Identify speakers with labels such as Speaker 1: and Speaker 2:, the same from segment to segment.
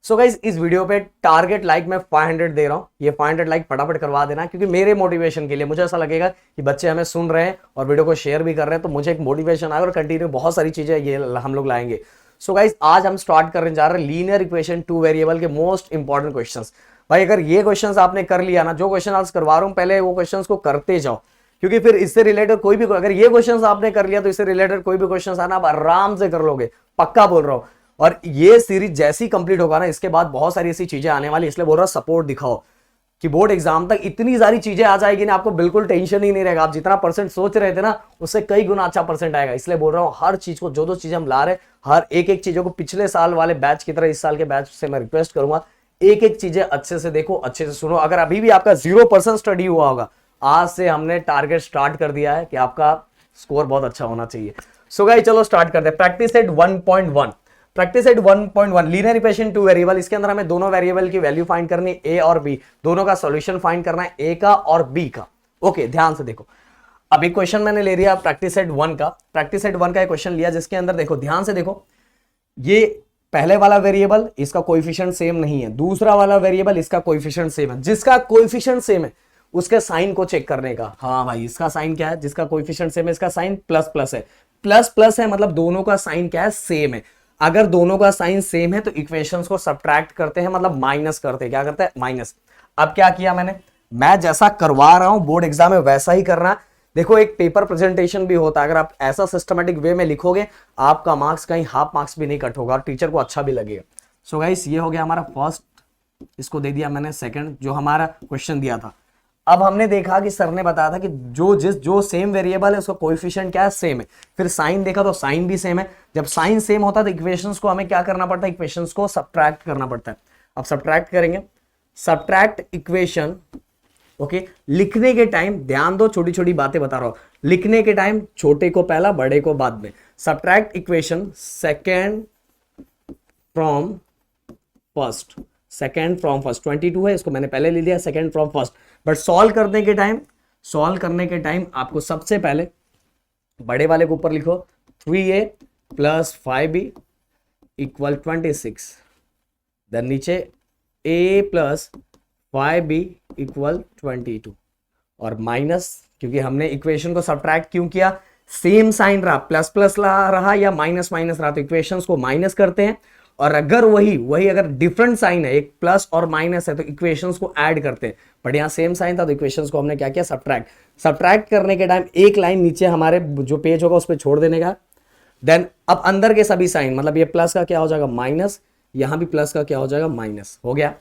Speaker 1: So guys इस video पे target like मैं 500 दे रहा हूँ, ये 500 लाइक फटाफट करवा देना, क्योंकि मेरे मोटिवेशन के लिए मुझे ऐसा लगेगा कि बच्चे हमें सुन रहे हैं और वीडियो को शेयर भी कर रहे हैं, तो मुझे एक मोटिवेशन आएगा और कंटिन्यू बहुत सारी चीजें ये हम लोग लाएंगे। सो गाइस आज हम स्टार्ट करने जा रहे हैं लीनियर इक्वेशन टू वेरिएबल के मोस्ट इंपॉर्टेंट क्वेश्चंस। भाई अगर ये क्वेश्चंस आपने कर लिया ना, जो क्वेश्चन आज करवा रहा हूं पहले वो क्वेश्चंस को करते जाओ, क्योंकि फिर इससे रिलेटेड कोई भी, अगर ये क्वेश्चंस आपने कर लिया तो इससे रिलेटेड कोई भी क्वेश्चंस आना आप आराम से कर लोगे, पक्का बोल रहा हूं। और ये सीरीज जैसी कंप्लीट होगा ना, इसके बाद बहुत सारी ऐसी चीजें आने वाली, इसलिए बोल रहा हूं सपोर्ट दिखाओ कि बोर्ड एग्जाम तक इतनी सारी चीजें आ जाएगी ना, आपको बिल्कुल टेंशन ही नहीं रहेगा। आप जितना परसेंट सोच रहे थे ना, उससे कई गुना अच्छा परसेंट आएगा। इसलिए बोल रहा हूं हर चीज को, जो जो चीजें हम ला रहे, हर एक एक चीजों को पिछले साल वाले बैच की तरह इस साल के बैच से मैं रिक्वेस्ट करूंगा, एक एक चीजें अच्छे से देखो, अच्छे से सुनो। अगर अभी भी आपका 0% स्टडी हुआ होगा, आज से हमने टारगेट स्टार्ट कर दिया है कि आपका स्कोर बहुत अच्छा होना चाहिए। सो गाइस चलो स्टार्ट करते हैं। Practice set 1.1, practice set 1.1 linear equation two variable. इसके अंदर हमें दोनों वेरिएबल की वैल्यू फाइंड करनी है, ए और बी, दोनों का सॉल्यूशन फाइंड करना है, ए का और बी का। ओके ध्यान से देखो, अब एक क्वेश्चन मैंने ले लिया प्रैक्टिस सेट 1 का, प्रैक्टिस सेट 1 का एक क्वेश्चन लिया जिसके अंदर देखो ध्यान से देखो, ये पहले वाला वेरिएबल इसका कोएफिशिएंट सेम नहीं है, दूसरा वाला वेरिएबल इसका कोएफिशिएंट सेम है। जिसका कोएफिशिएंट सेम है उसके साइन को चेक करने का। हाँ भाई इसका साइन क्या है, जिसका कोएफिशिएंट सेम है इसका साइन प्लस प्लस है, प्लस प्लस है मतलब दोनों का साइन क्या है, सेम है। अगर दोनों का साइन सेम है तो इक्वेशंस को सब्ट्रैक्ट करते हैं, मतलब माइनस करते हैं। क्या करते हैं, माइनस। अब क्या किया मैंने, मैं जैसा करवा रहा हूं बोर्ड एग्जाम में वैसा ही करना। देखो एक पेपर प्रेजेंटेशन भी होता है, अगर आप ऐसा सिस्टमेटिक वे में लिखोगे आपका मार्क्स कहीं हाफ मार्क्स भी नहीं कट होगा और टीचर को अच्छा भी लगेगा। सो गाइस ये हो गया हमारा फर्स्ट, इसको दे दिया मैंने सेकंड, जो हमारा क्वेश्चन दिया था। अब हमने देखा कि सर ने बताया था कि जो सेम वेरिएबल है उसका कोएफिशिएंट क्या है, सेम है। फिर साइन देखा तो साइन भी सेम है। जब साइन सेम होता है तो इक्वेशंस को हमें क्या करना पड़ता है, इक्वेशंस को सब्ट्रैक्ट करना पड़ता है। अब सब्ट्रैक्ट करेंगे, सब्ट्रैक्ट इक्वेशन। ओके लिखने के टाइम ध्यान दो, छोटी छोटी बातें बता रहा हूं, लिखने के टाइम छोटे को पहला बड़े को बाद में। Subtract equation second from first, second from first 22 है, इसको मैंने पहले ले लिया second from first. But solve करने के टाइम आपको सबसे पहले बड़े वाले के ऊपर लिखो 3a plus 5b equal 26, then नीचे a प्लस 5b इक्वल 22 और माइनस, क्योंकि हमने इक्वेशन को सब्ट्रैक्ट क्यों किया, सेम साइन रहा, प्लस प्लस रहा या माइनस माइनस रहा तो इक्वेशंस को माइनस करते हैं। और अगर वही अगर डिफरेंट साइन है, एक प्लस और माइनस है तो इक्वेशंस को ऐड करते हैं। बट यहाँ सेम साइन था तो इक्वेशंस को हमने क्या किया, सब्ट्रैक्ट करने के टाइम एक लाइन नीचे हमारे जो पेज होगा उस पर छोड़ देने का। देन अब अंदर के सभी साइन, मतलब ये प्लस का क्या हो जाएगा माइनस, यहां भी प्लस का क्या हो जाएगा माइनस, हो गया।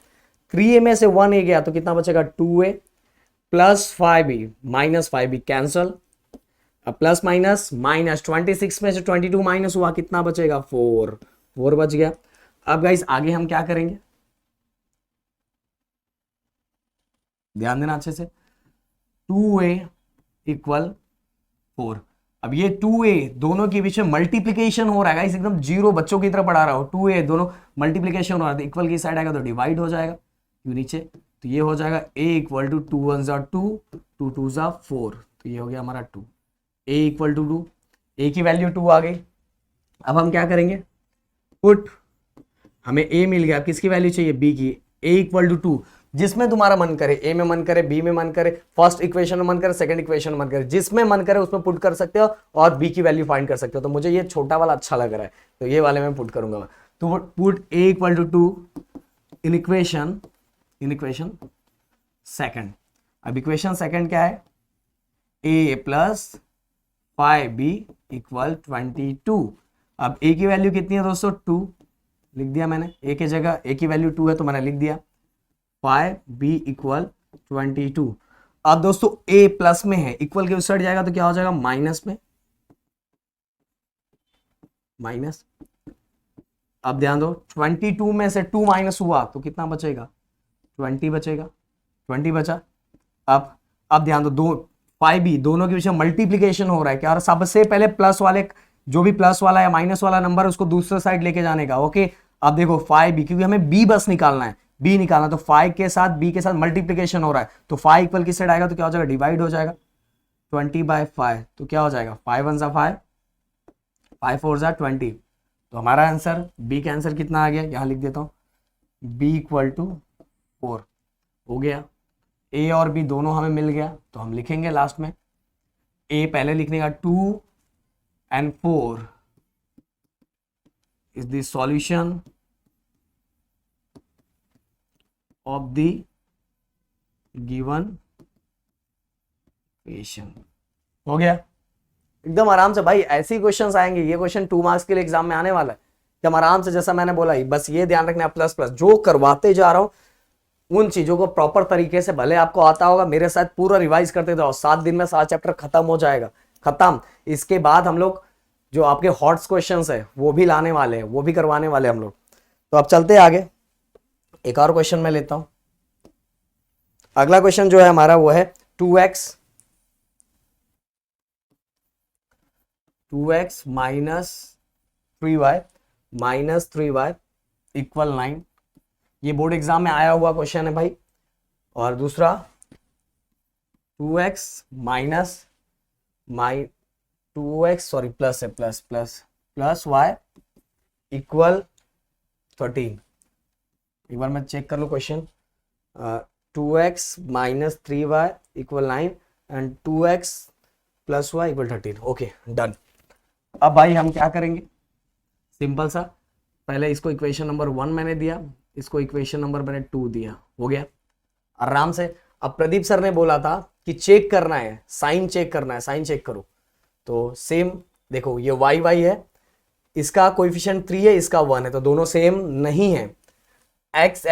Speaker 1: 3a में से 1a गया तो कितना बचेगा 2a plus 5b minus 5b cancel. अब प्लस माइनस माइनस, 26 में से 22 माइनस हुआ, कितना बचेगा 4 बच गया। अब गाइस आगे हम क्या करेंगे, ध्यान देना अच्छे से, 2a इक्वल 4। अब ये 2a दोनों के बीच में मल्टीप्लीकेशन हो रहा है गाइस, एकदम जीरो बच्चों की तरह पढ़ा रहा हो, 2a दोनों मल्टीप्लीकेशन हो रहा है, इक्वल की साइड आएगा तो डिवाइड हो जाएगा, क्यों नीचे, तो ये हो जाएगा a इक्वल टू 2 1 जा 2 2 2 जा 4, तो ये हो गया हमारा 2, a इक्वल टू 2, a की वैल्यू 2 आ गई। अब हम क्या करेंगे, पुट, हमें a मिल गया, किसकी वैल्यू चाहिए b की, a इक्वल टू 2, जिसमें तुम्हारा मन करे, a में मन करे, b में मन करे, फर्स्ट इक्वेशन में मन करे, सेकंड इक्वेशन में मन करे, जिसमें मन करे उसमें पुट कर सकते हो और b की वैल्यू फाइंड कर सकते हो। तो मुझे ये छोटा वाला अच्छा लग रहा है तो ये वाले में पुट करूंगा मैं। तो put a equal to 2 in equation second. अब इक्वेशन सेकंड क्या है, a प्लस 5b इक्वल 22। अब a की वैल्यू कितनी है दोस्तों 2, लिख दिया मैंने, a की जगह a की वैल्यू 2 है तो मैंने लिख दिया 5b इक्वल 22। अब दोस्तों a प्लस में है, इक्वल के उस साइड जाएगा तो क्या हो जाएगा माइनस में, माइनस। अब ध्यान दो 22 में से 2 माइनस हुआ तो कितना बचेगा 20 बचेगा, 20 बचा। अब ध्यान दो 5b दोनों के बीच में मल्टीप्लीकेशन हो रहा है क्या, और सबसे पहले प्लस वाले, जो भी प्लस वाला या माइनस वाला नंबर उसको दूसरे साइड लेके जाने का। ओके अब देखो 5b, क्योंकि हमें b बस निकालना है, b निकालना, तो 5 के साथ b के साथ मल्टीप्लीकेशन हो रहा है तो 5 इक्वल किस साइड आएगा तो क्या हो जाएगा डिवाइड हो जाएगा, 20/5 तो क्या हो जाएगा 5 1 जा 5, 5 4 जा 20। तो हमारा आंसर बी का आंसर कितना आ गया, यहां लिख देता हूं बी इक्वल टू 4 हो गया। ए और बी दोनों हमें मिल गया, तो हम लिखेंगे लास्ट में ए पहले लिखने का 2 and 4 is the solution of the given equation। हो गया एकदम आराम से भाई, ऐसे ही क्वेश्चंस आएंगे। ये क्वेश्चन 2 मार्क्स के लिए एग्जाम में आने वाला है, एकदम आराम से। जैसा मैंने बोला ही, बस ये ध्यान रखना, प्लस प्लस जो करवाते जा रहा हूं उन चीजों को प्रॉपर तरीके से, भले आपको आता होगा, मेरे साथ पूरा रिवाइज करते जाओ। 7 दिन में 7 चैप्टर खत्म हो जाएगा, खत्म। इसके बाद हम लोग जो आपके हॉट क्वेश्चंस है वो भी लाने वाले हैं, वो भी करवाने वाले हम लोग। तो अब चलते हैं आगे, एक और क्वेश्चन मैं लेता हूं। अगला क्वेश्चन जो है हमारा वो है 2x माइनस 3y इक्वल 9। ये बोर्ड एग्जाम में आया हुआ क्वेश्चन है भाई। और दूसरा 2x माइनस प्लस है, प्लस y इक्वल 13। एक बार मैं चेक कर लूँ question. 2x minus 3y equal 9 and 2x plus y equal 13। Okay done. अब भाई हम क्या करेंगे, सिंपल सा, पहले इसको इक्वेशन नंबर 1 मैंने दिया, इसको इक्वेशन नंबर मैंने 2 दिया, हो गया आराम से। अब प्रदीप सर ने बोला था कि चेक करना है, साइन चेक करना है, साइन चेक करो। तो सेम देखो, ये y है, इसका कोएफिशिएंट 3 है, इसका 1 है, तो दोनों सेम नहीं है। x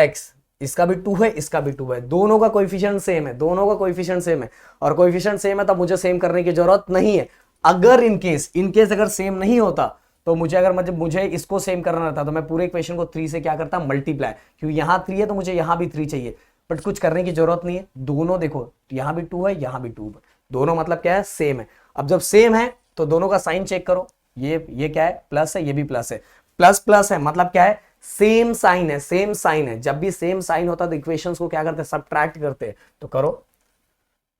Speaker 1: इसका भी 2 है, इसका भी 2 है, दोनों का कोएफिशिएंट सेम है, दोनों का कोएफिशिएंट सेम है। और कोएफिशिएंट सेम है तब मुझे सेम करने की जरूरत नहीं है। अगर इनकेस अगर सेम नहीं होता तो मुझे इसको सेम करना रहता तो मैं पूरे इक्वेशन को 3 से क्या करता, मल्टीप्लाई। क्योंकि यहाँ 3 है तो मुझे यहाँ भी 3 चाहिए, बट कुछ करने की जरूरत नहीं है। दोनों देखो, यहाँ भी 2 है, यहाँ भी 2 है, दोनों मतलब क्या है, सेम है। अब जब सेम है तो दोनों का साइन चेक करो। ये क्या है, प्लस है, ये भी प्लस है, प्लस प्लस है मतलब क्या है, सेम साइन है, सेम साइन है। जब भी सेम साइन होता है तो इक्वेशंस को क्या करते हैं, सबट्रैक्ट करते हैं। तो करो,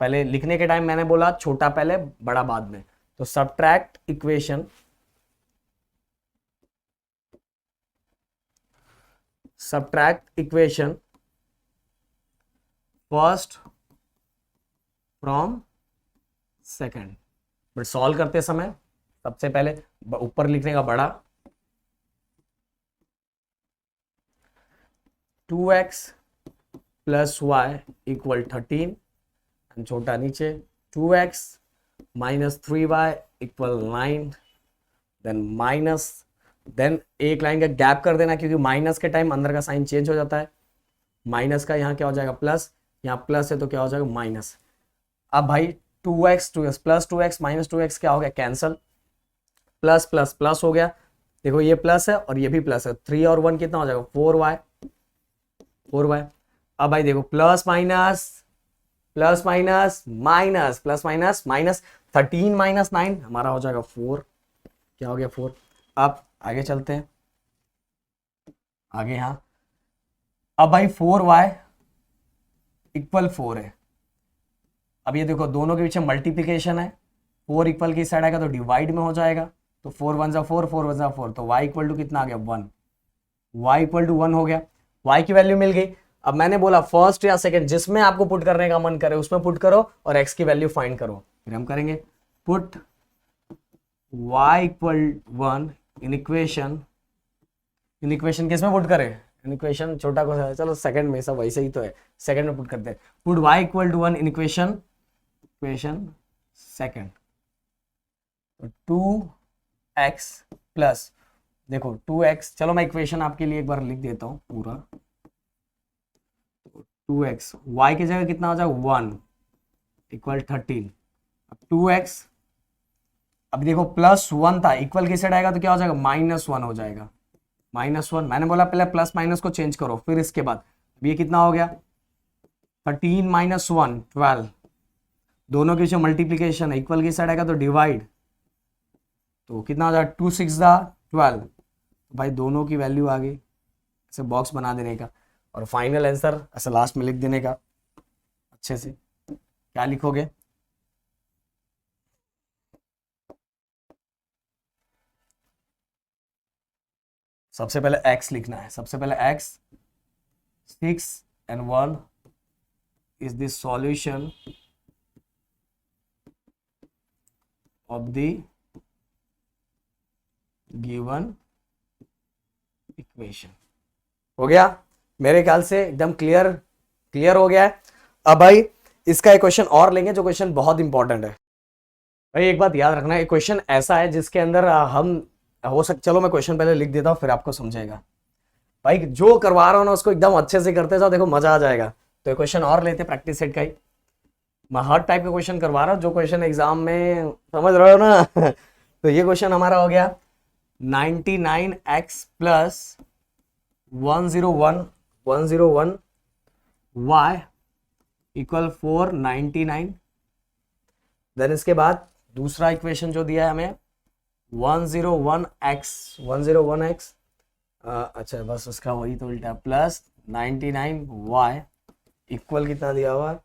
Speaker 1: पहले लिखने के टाइम मैंने बोला छोटा पहले बड़ा बाद में, तो subtract equation first from second. But solve करते समय सबसे पहले ऊपर लिखने का बड़ा, 2x plus Y equal 13, and छोटा नीचे 2x minus 3y equal 9, then एक लाइन का गैप कर देना, क्योंकि माइनस के टाइम अंदर का साइन चेंज हो जाता है। माइनस का यहाँ क्या हो जाएगा, प्लस, यहाँ प्लस है तो क्या हो जाएगा, माइनस। अब भाई 2x plus 2x minus 2x क्या हो गया, कैंसल, प्लस प्लस प्लस हो गया। देखो ये प्लस है और ये भी प्लस है, 3 और 1 कितना हो जाएगा, 4y। अब भाई देखो plus minus minus plus minus minus, 13 minus 9 हमारा हो जाएगा 4। क्या हो गया, 4। अब आगे चलते हैं, आगे यहाँ। अब भाई 4y इक्वल 4 है। अब ये देखो दोनों के पीछे मल्टीप्लीकेशन है, 4 इक्वल की साइड आएगा तो डिवाइड में हो जाएगा, तो 4 1 4, 4 1 4, तो y इक्वल टू कितना आ गया, 1। y इक्वल टू 1 हो गया, y की वैल्यू मिल गई। अब मैंने बोला फर्स्ट या सेकंड, जिसमें आपको पुट करने का मन करे उसमें पुट करो और x की वैल्यू फाइंड करो। फिर हम करेंगे put y equal 1 in equation किस में पुट करें, इन इक्वेशन छोटा कौन सा है, चलो सेकंड में, सब वैसे ही तो है, सेकंड में पुट करते हैं। Put y equal to 1 in equation second, 2x plus, देखो 2x, चलो मैं इक्वेशन आपके लिए एक बार लिख देता हूं पूरा। 2x, y की जगह कितना हो जाएगा, 1 इक्वल 13। अब 2x, अब देखो प्लस 1 था, इक्वल की साइड आएगा तो क्या हो जाएगा, -1 हो जाएगा, -1। मैंने बोला पहले प्लस माइनस को चेंज करो, फिर इसके बाद ये कितना हो गया, 13 माइनस 1 12, दोनों के बीच मल्टीप्लीकेशन है, इक्वल की साइड आएगा तो डिवाइड, तो कितना हो जाएगा, 2 6 12। भाई दोनों की वैल्यू आ गई, ऐसे बॉक्स बना देने का और फाइनल आंसर ऐसे लास्ट में लिख देने का। अच्छे से क्या लिखोगे, सबसे पहले x लिखना है, सबसे पहले x 6 and 1 is the solution of the given equation. हो गया मेरे ख्याल से एकदम क्लियर हो गया है। अब भाई इसका एक क्वेश्चन और लेंगे जो क्वेश्चन बहुत इंपॉर्टेंट है। भाई एक बात याद रखना, एक क्वेश्चन ऐसा है जिसके अंदर हम हो चलो मैं क्वेश्चन पहले लिख देता हूँ फिर आपको समझाएगा। भाई जो करवा रहा हूँ ना उसको एकदम अच्छे से करते जाओ, देखो मजा आ जाएगा। तो एक क्वेश्चन और लेते प्रैक्टिस सेट का ही, मैं हर टाइप का क्वेश्चन करवा रहा हूँ जो क्वेश्चन एग्जाम में समझ रहे हो ना। तो ये क्वेश्चन हमारा हो गया 99x plus 101 y equal 499। Then इसके बाद दूसरा इक्वेशन जो दिया है हमें 101x अच्छा बस उसका वही तो उल्टा प्लस 99y इक्वल कितना दिया हुआ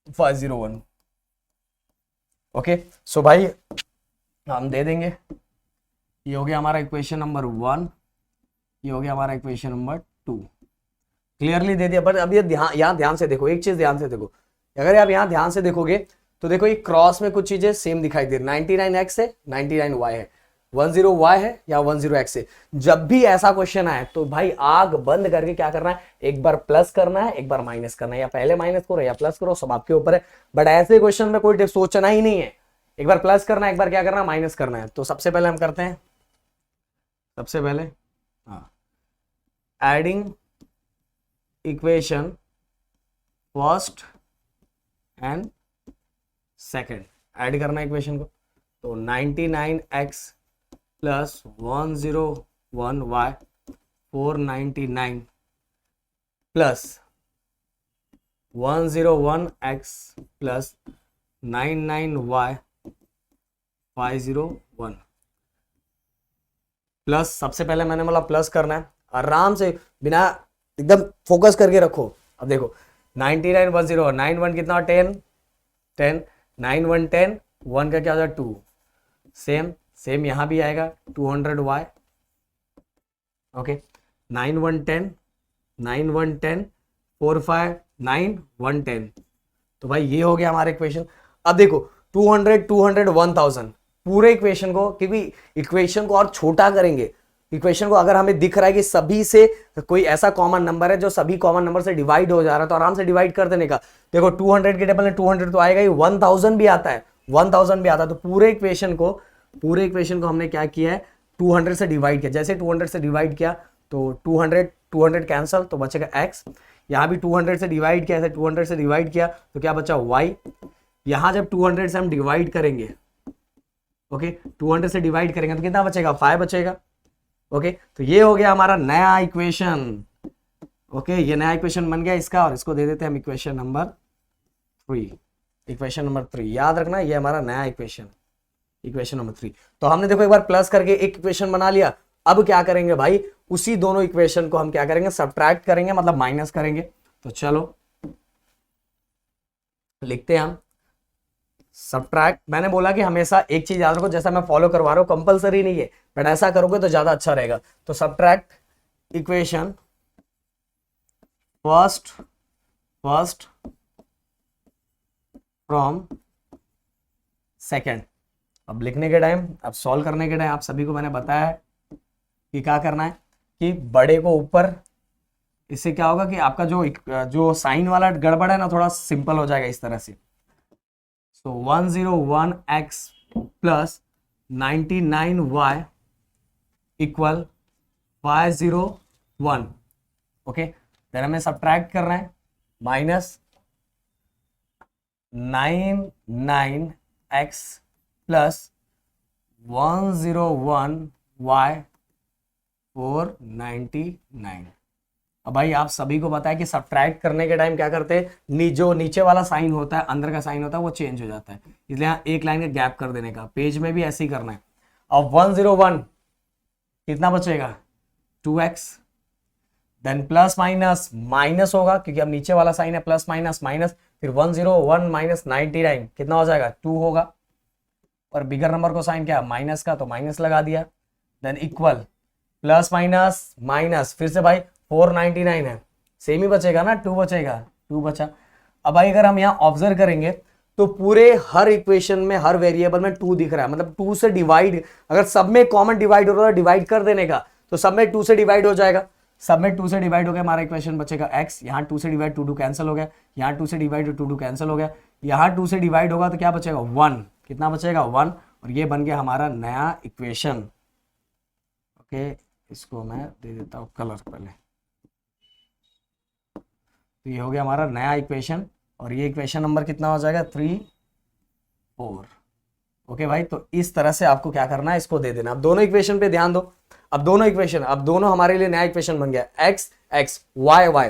Speaker 1: 501। ओके सो भाई हम दे देंगे, ये हो गया हमारा इक्वेशन नंबर 1, ये हो गया हमारा इक्वेशन नंबर 2। क्लियरली दे दिया। पर अब ये यहाँ ध्यान से देखो, एक चीज ध्यान से देखो, अगर आप यहाँ ध्यान से देखोगे तो देखो ये क्रॉस में कुछ चीजें सेम दिखाई दे रही, 99x है 99y है, 10y है या 10x है। जब भी ऐसा क्वेश्चन आए तो भाई आग बंद करके क्या करना है, एक बार प्लस करना है एक बार माइनस करना है, या पहले माइनस करो या प्लस करो, सब आपके ऊपर है। बट ऐसे क्वेश्चन में कोई सोचना ही नहीं है, एक बार प्लस करना है एक बार क्या करना है माइनस करना है। तो सबसे पहले हम करते हैं, सबसे पहले adding equation first and second, add करना है इक्वेशन को। तो 99x plus 101y 499 plus 101x plus 99y 501 plus, सबसे पहले मैंने बोला प्लस करना है, आराम से बिना एकदम फोकस करके रखो। अब देखो 99 10 91 कितना 10 10 9 1 10 1 का क्या हो जाए 2, सेम यहां भी आएगा 200y। ओके 9 1 10 9 1 10 4 5 9 1 10। तो भाई ये हो गया हमारा इक्वेशन। अब देखो 200 200 1000 पूरे इक्वेशन को, क्योंकि इक्वेशन को और छोटा करेंगे, इक्वेशन को अगर हमें दिख रहा है कि सभी से कोई ऐसा कॉमन नंबर है जो सभी कॉमन नंबर से डिवाइड हो जा रहा है तो आराम से डिवाइड कर देने का। देखो 200 के टेबल में 200 तो आएगा ही, 1000 भी आता है, 1000 भी आता है। तो पूरे इक्वेशन को हमने क्या किया है 200 से डिवाइड किया। जैसे 200 से डिवाइड किया तो 200 कैंसल तो बचेगा x, यहाँ भी 200 से डिवाइड किया, ऐसे 200 से डिवाइड किया तो क्या बचा y। यहाँ जब 200 से हम डिवाइड करेंगे, ओके 200 से डिवाइड करेंगे तो कितना बचेगा 5 बचेगा। ओके तो ये हो गया हमारा नया इक्वेशन। ओके ये नया इक्वेशन बन गया इसका, और इसको दे देते हैं हम इक्वेशन नंबर 3। इक्वेशन नंबर 3 याद रखना, ये हमारा नया इक्वेशन नंबर 3। तो हमने देखो एक बार प्लस करके एक इक्वेशन बना लिया। अब क्या करेंगे भाई, उसी दोनों इक्वेशन को हम क्या करेंगे सब्ट्रैक्ट करेंगे, मतलब माइनस करेंगे। तो चलो लिखते हैं हम सब्ट्रैक्ट। मैंने बोला कि हमेशा एक चीज याद रखो, जैसा मैं फॉलो करवा रहा हूं कंपलसरी नहीं है, बट ऐसा करोगे तो ज्यादा अच्छा रहेगा। तो subtract equation first from second. अब लिखने के टाइम, अब सॉल्व करने के टाइम आप सभी को मैंने बताया है कि क्या करना है कि बड़े को ऊपर, इससे क्या होगा कि आपका जो साइन वाला गड़बड़ है ना थोड़ा सिंपल हो जाएगा इस तरह से। So 101x plus 99y equal 501। Okay then हमें सब्ट्रैक्ट करना है माइनस 99x प्लस 101y 499। अब भाई आप सभी को पता है कि सब्ट्रैक्ट करने के टाइम क्या करते हैं, जो नीचे वाला साइन होता है अंदर का साइन होता है वो चेंज हो जाता है, इसलिए यहाँ एक लाइन का गैप कर देने का। पेज में भी ऐसे ही करना है। अब 101 कितना बचेगा 2x, then plus minus minus होगा क्योंकि अब नीचे वाला साइन है, प्लस माइनस माइनस, फिर 101 माइनस 99 कितना हो जाएगा 2 होगा, और बिगर नंबर को साइन क्या माइनस का तो माइनस लगा दिया, than equal plus minus minus, फिर से भाई 499 है, सेम ही बचेगा ना, 2 बचेगा, 2 बचा। अब भाई अगर हम यहाँ ऑब्जर्व करेंगे तो पूरे हर इक्वेशन में हर वेरिएबल में 2 दिख रहा है, मतलब 2 से डिवाइड, अगर सब में कॉमन डिवाइड हो रहा है डिवाइड कर देने का, तो सब में 2 से डिवाइड हो जाएगा, सब में 2 से डिवाइड हो गया, हमारा इक्वेशन बचेगा x, यहाँ 2 से डिवाइड 2 कैंसिल हो गया, यहाँ 2 से डिवाइड 2 कैंसिल हो गया, यहाँ 2 से डिवाइड होगा तो क्या बचेगा 1, कितना बचेगा 1, और ये बन गया हमारा नया इक्वेशन। ओके, इसको मैं दे देता हूँ कलर पहले, तो ये हो गया हमारा नया इक्वेशन, और ये इक्वेशन नंबर कितना हो जाएगा 3 4। ओके भाई, तो इस तरह से आपको क्या करना है, इसको दे देना। अब दोनों इक्वेशन पे ध्यान दो, अब दोनों इक्वेशन, अब दोनों हमारे लिए नया इक्वेशन बन गया, x x y y।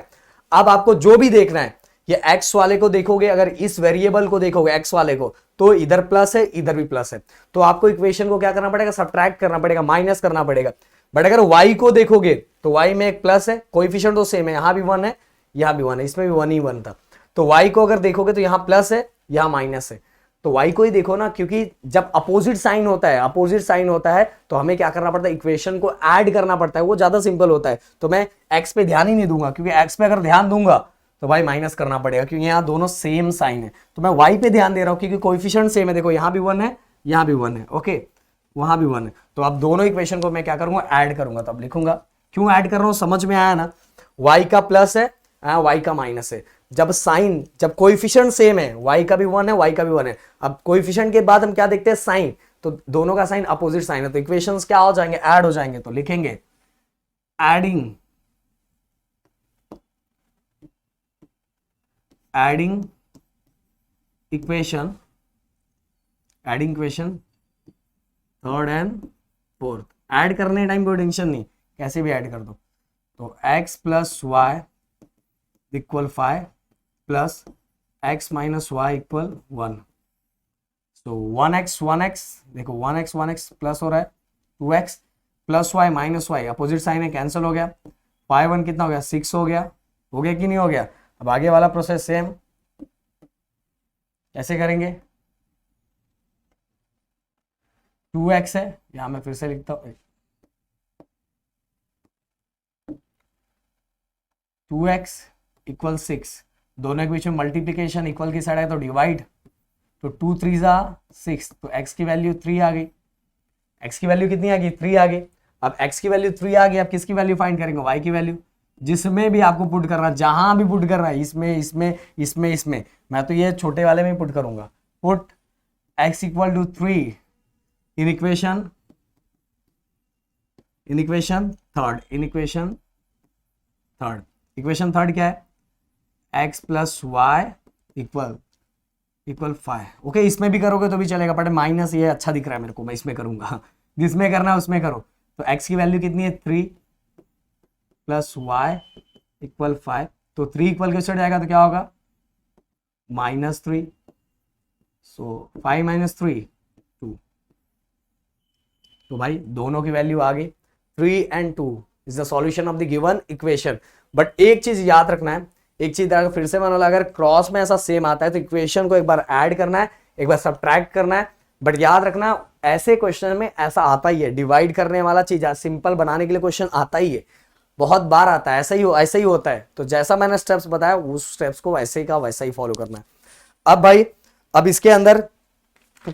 Speaker 1: अब आपको जो भी देखना है, ये x वाले को देखोगे, अगर इस वेरिएबल को देखोगे x वाले को, तो इधर प्लस है इधर भी प्लस है, तो आपको इक्वेशन को क्या करना पड़ेगा, सब्ट्रैक्ट करना पड़ेगा, माइनस करना पड़ेगा। बट अगर y को देखोगे तो y में एक प्लस है, कोएफिशिएंट तो सेम है, यहां भी 1 है यहां भी 1 है, इसमें भी 1 ही 1 था, तो y को अगर देखोगे तो यहां प्लस है यहां माइनस है, तो y को ही देखो ना, क्योंकि जब अपोजिट साइन होता है, अपोजिट साइन होता है तो हमें क्या करना पड़ता है, इक्वेशन को ऐड करना पड़ता है, वो ज्यादा सिंपल होता है। तो मैं x पे ध्यान ही नहीं दूंगा, क्योंकि x पे अगर ध्यान दूंगा तो भाई माइनस करना पड़ेगा, क्योंकि यहाँ दोनों सेम साइन है। तो मैं y पे ध्यान दे रहा हूँ क्योंकि कोएफिशिएंट सेम है, देखो यहाँ भी 1 है यहाँ भी 1 है, ओके वहां भी 1 है, तो अब दोनों इक्वेशन को मैं क्या करूंगा, ऐड करूंगा। तो अब लिखूंगा, क्यों ऐड कर रहा हूं, समझ में आया ना, y का प्लस है y का माइनस है, जब साइन, जब कोएफिशिएंट सेम है, y का भी 1 है y का भी 1 है, अब कोएफिशिएंट के बाद हम क्या देखते हैं, साइन, तो दोनों का साइन अपोजिट साइन है, तो इक्वेशंस क्या हो जाएंगे, ऐड हो जाएंगे। तो लिखेंगे adding equation third and fourth. Add करने टाइम कोई टेंशन नहीं, कैसे भी ऐड कर दो। तो x plus Y equal 5 plus x minus Y equal 1, तो 1x देखो 1x प्लस हो रहा है 2x plus Y minus Y, opposite sign है कैंसिल हो गया, 5 1 कितना हो गया 6 हो गया कि नहीं हो गया। अब आगे वाला प्रोसेस सेम कैसे करेंगे, 2x है, यहां मैं फिर से लिखता हूं 2x इक्वल 6, दोनों के बीच में मल्टीप्लीकेशन, इक्वल की साइड है तो डिवाइड, तो 2 3 6, तो x की वैल्यू 3 आ गई, x की वैल्यू कितनी आ गई 3 आ गई। अब x की वैल्यू 3 आ गई, अब किसकी वैल्यू फाइंड करेंगे, y की वैल्यू, जिसमें भी आपको पुट करना, जहां भी पुट करना है, इसमें मैं तो ये छोटे वाले में पुट करूंगा, put x equal to 3 in equation third, equation third क्या है, x plus Y equal 5। Okay, इसमें भी करोगे तो भी चलेगा, बट माइनस ये अच्छा दिख रहा है मेरे को, मैं इसमें करूंगा, जिसमें करना है उसमें करो। तो x की वैल्यू कितनी है 3 प्लस वाई इक्वल 5, तो 3 इक्वल के साइड जाएगा तो क्या होगा -3, सो 5 - 3 2, तो भाई दोनों की वैल्यू आ गई, 3 and 2 is the solution of the given equation. But एक चीज याद रखना है, एक चीज फिर से मान लो, अगर क्रॉस में ऐसा सेम आता है तो इक्वेशन को एक बार ऐड करना है, एक बार सब्ट्रैक्ट करना है। बट याद रखना ऐसे क्वेश्चन में ऐसा आता ही है, डिवाइड करने वाला चीज सिंपल बनाने के लिए क्वेश्चन आता ही है, बहुत बार आता है, ऐसा ही होता है। तो जैसा मैंने स्टेप्स बताया उस स्टेप्स को वैसे ही का वैसा ही फॉलो करना है। अब भाई, अब इसके अंदर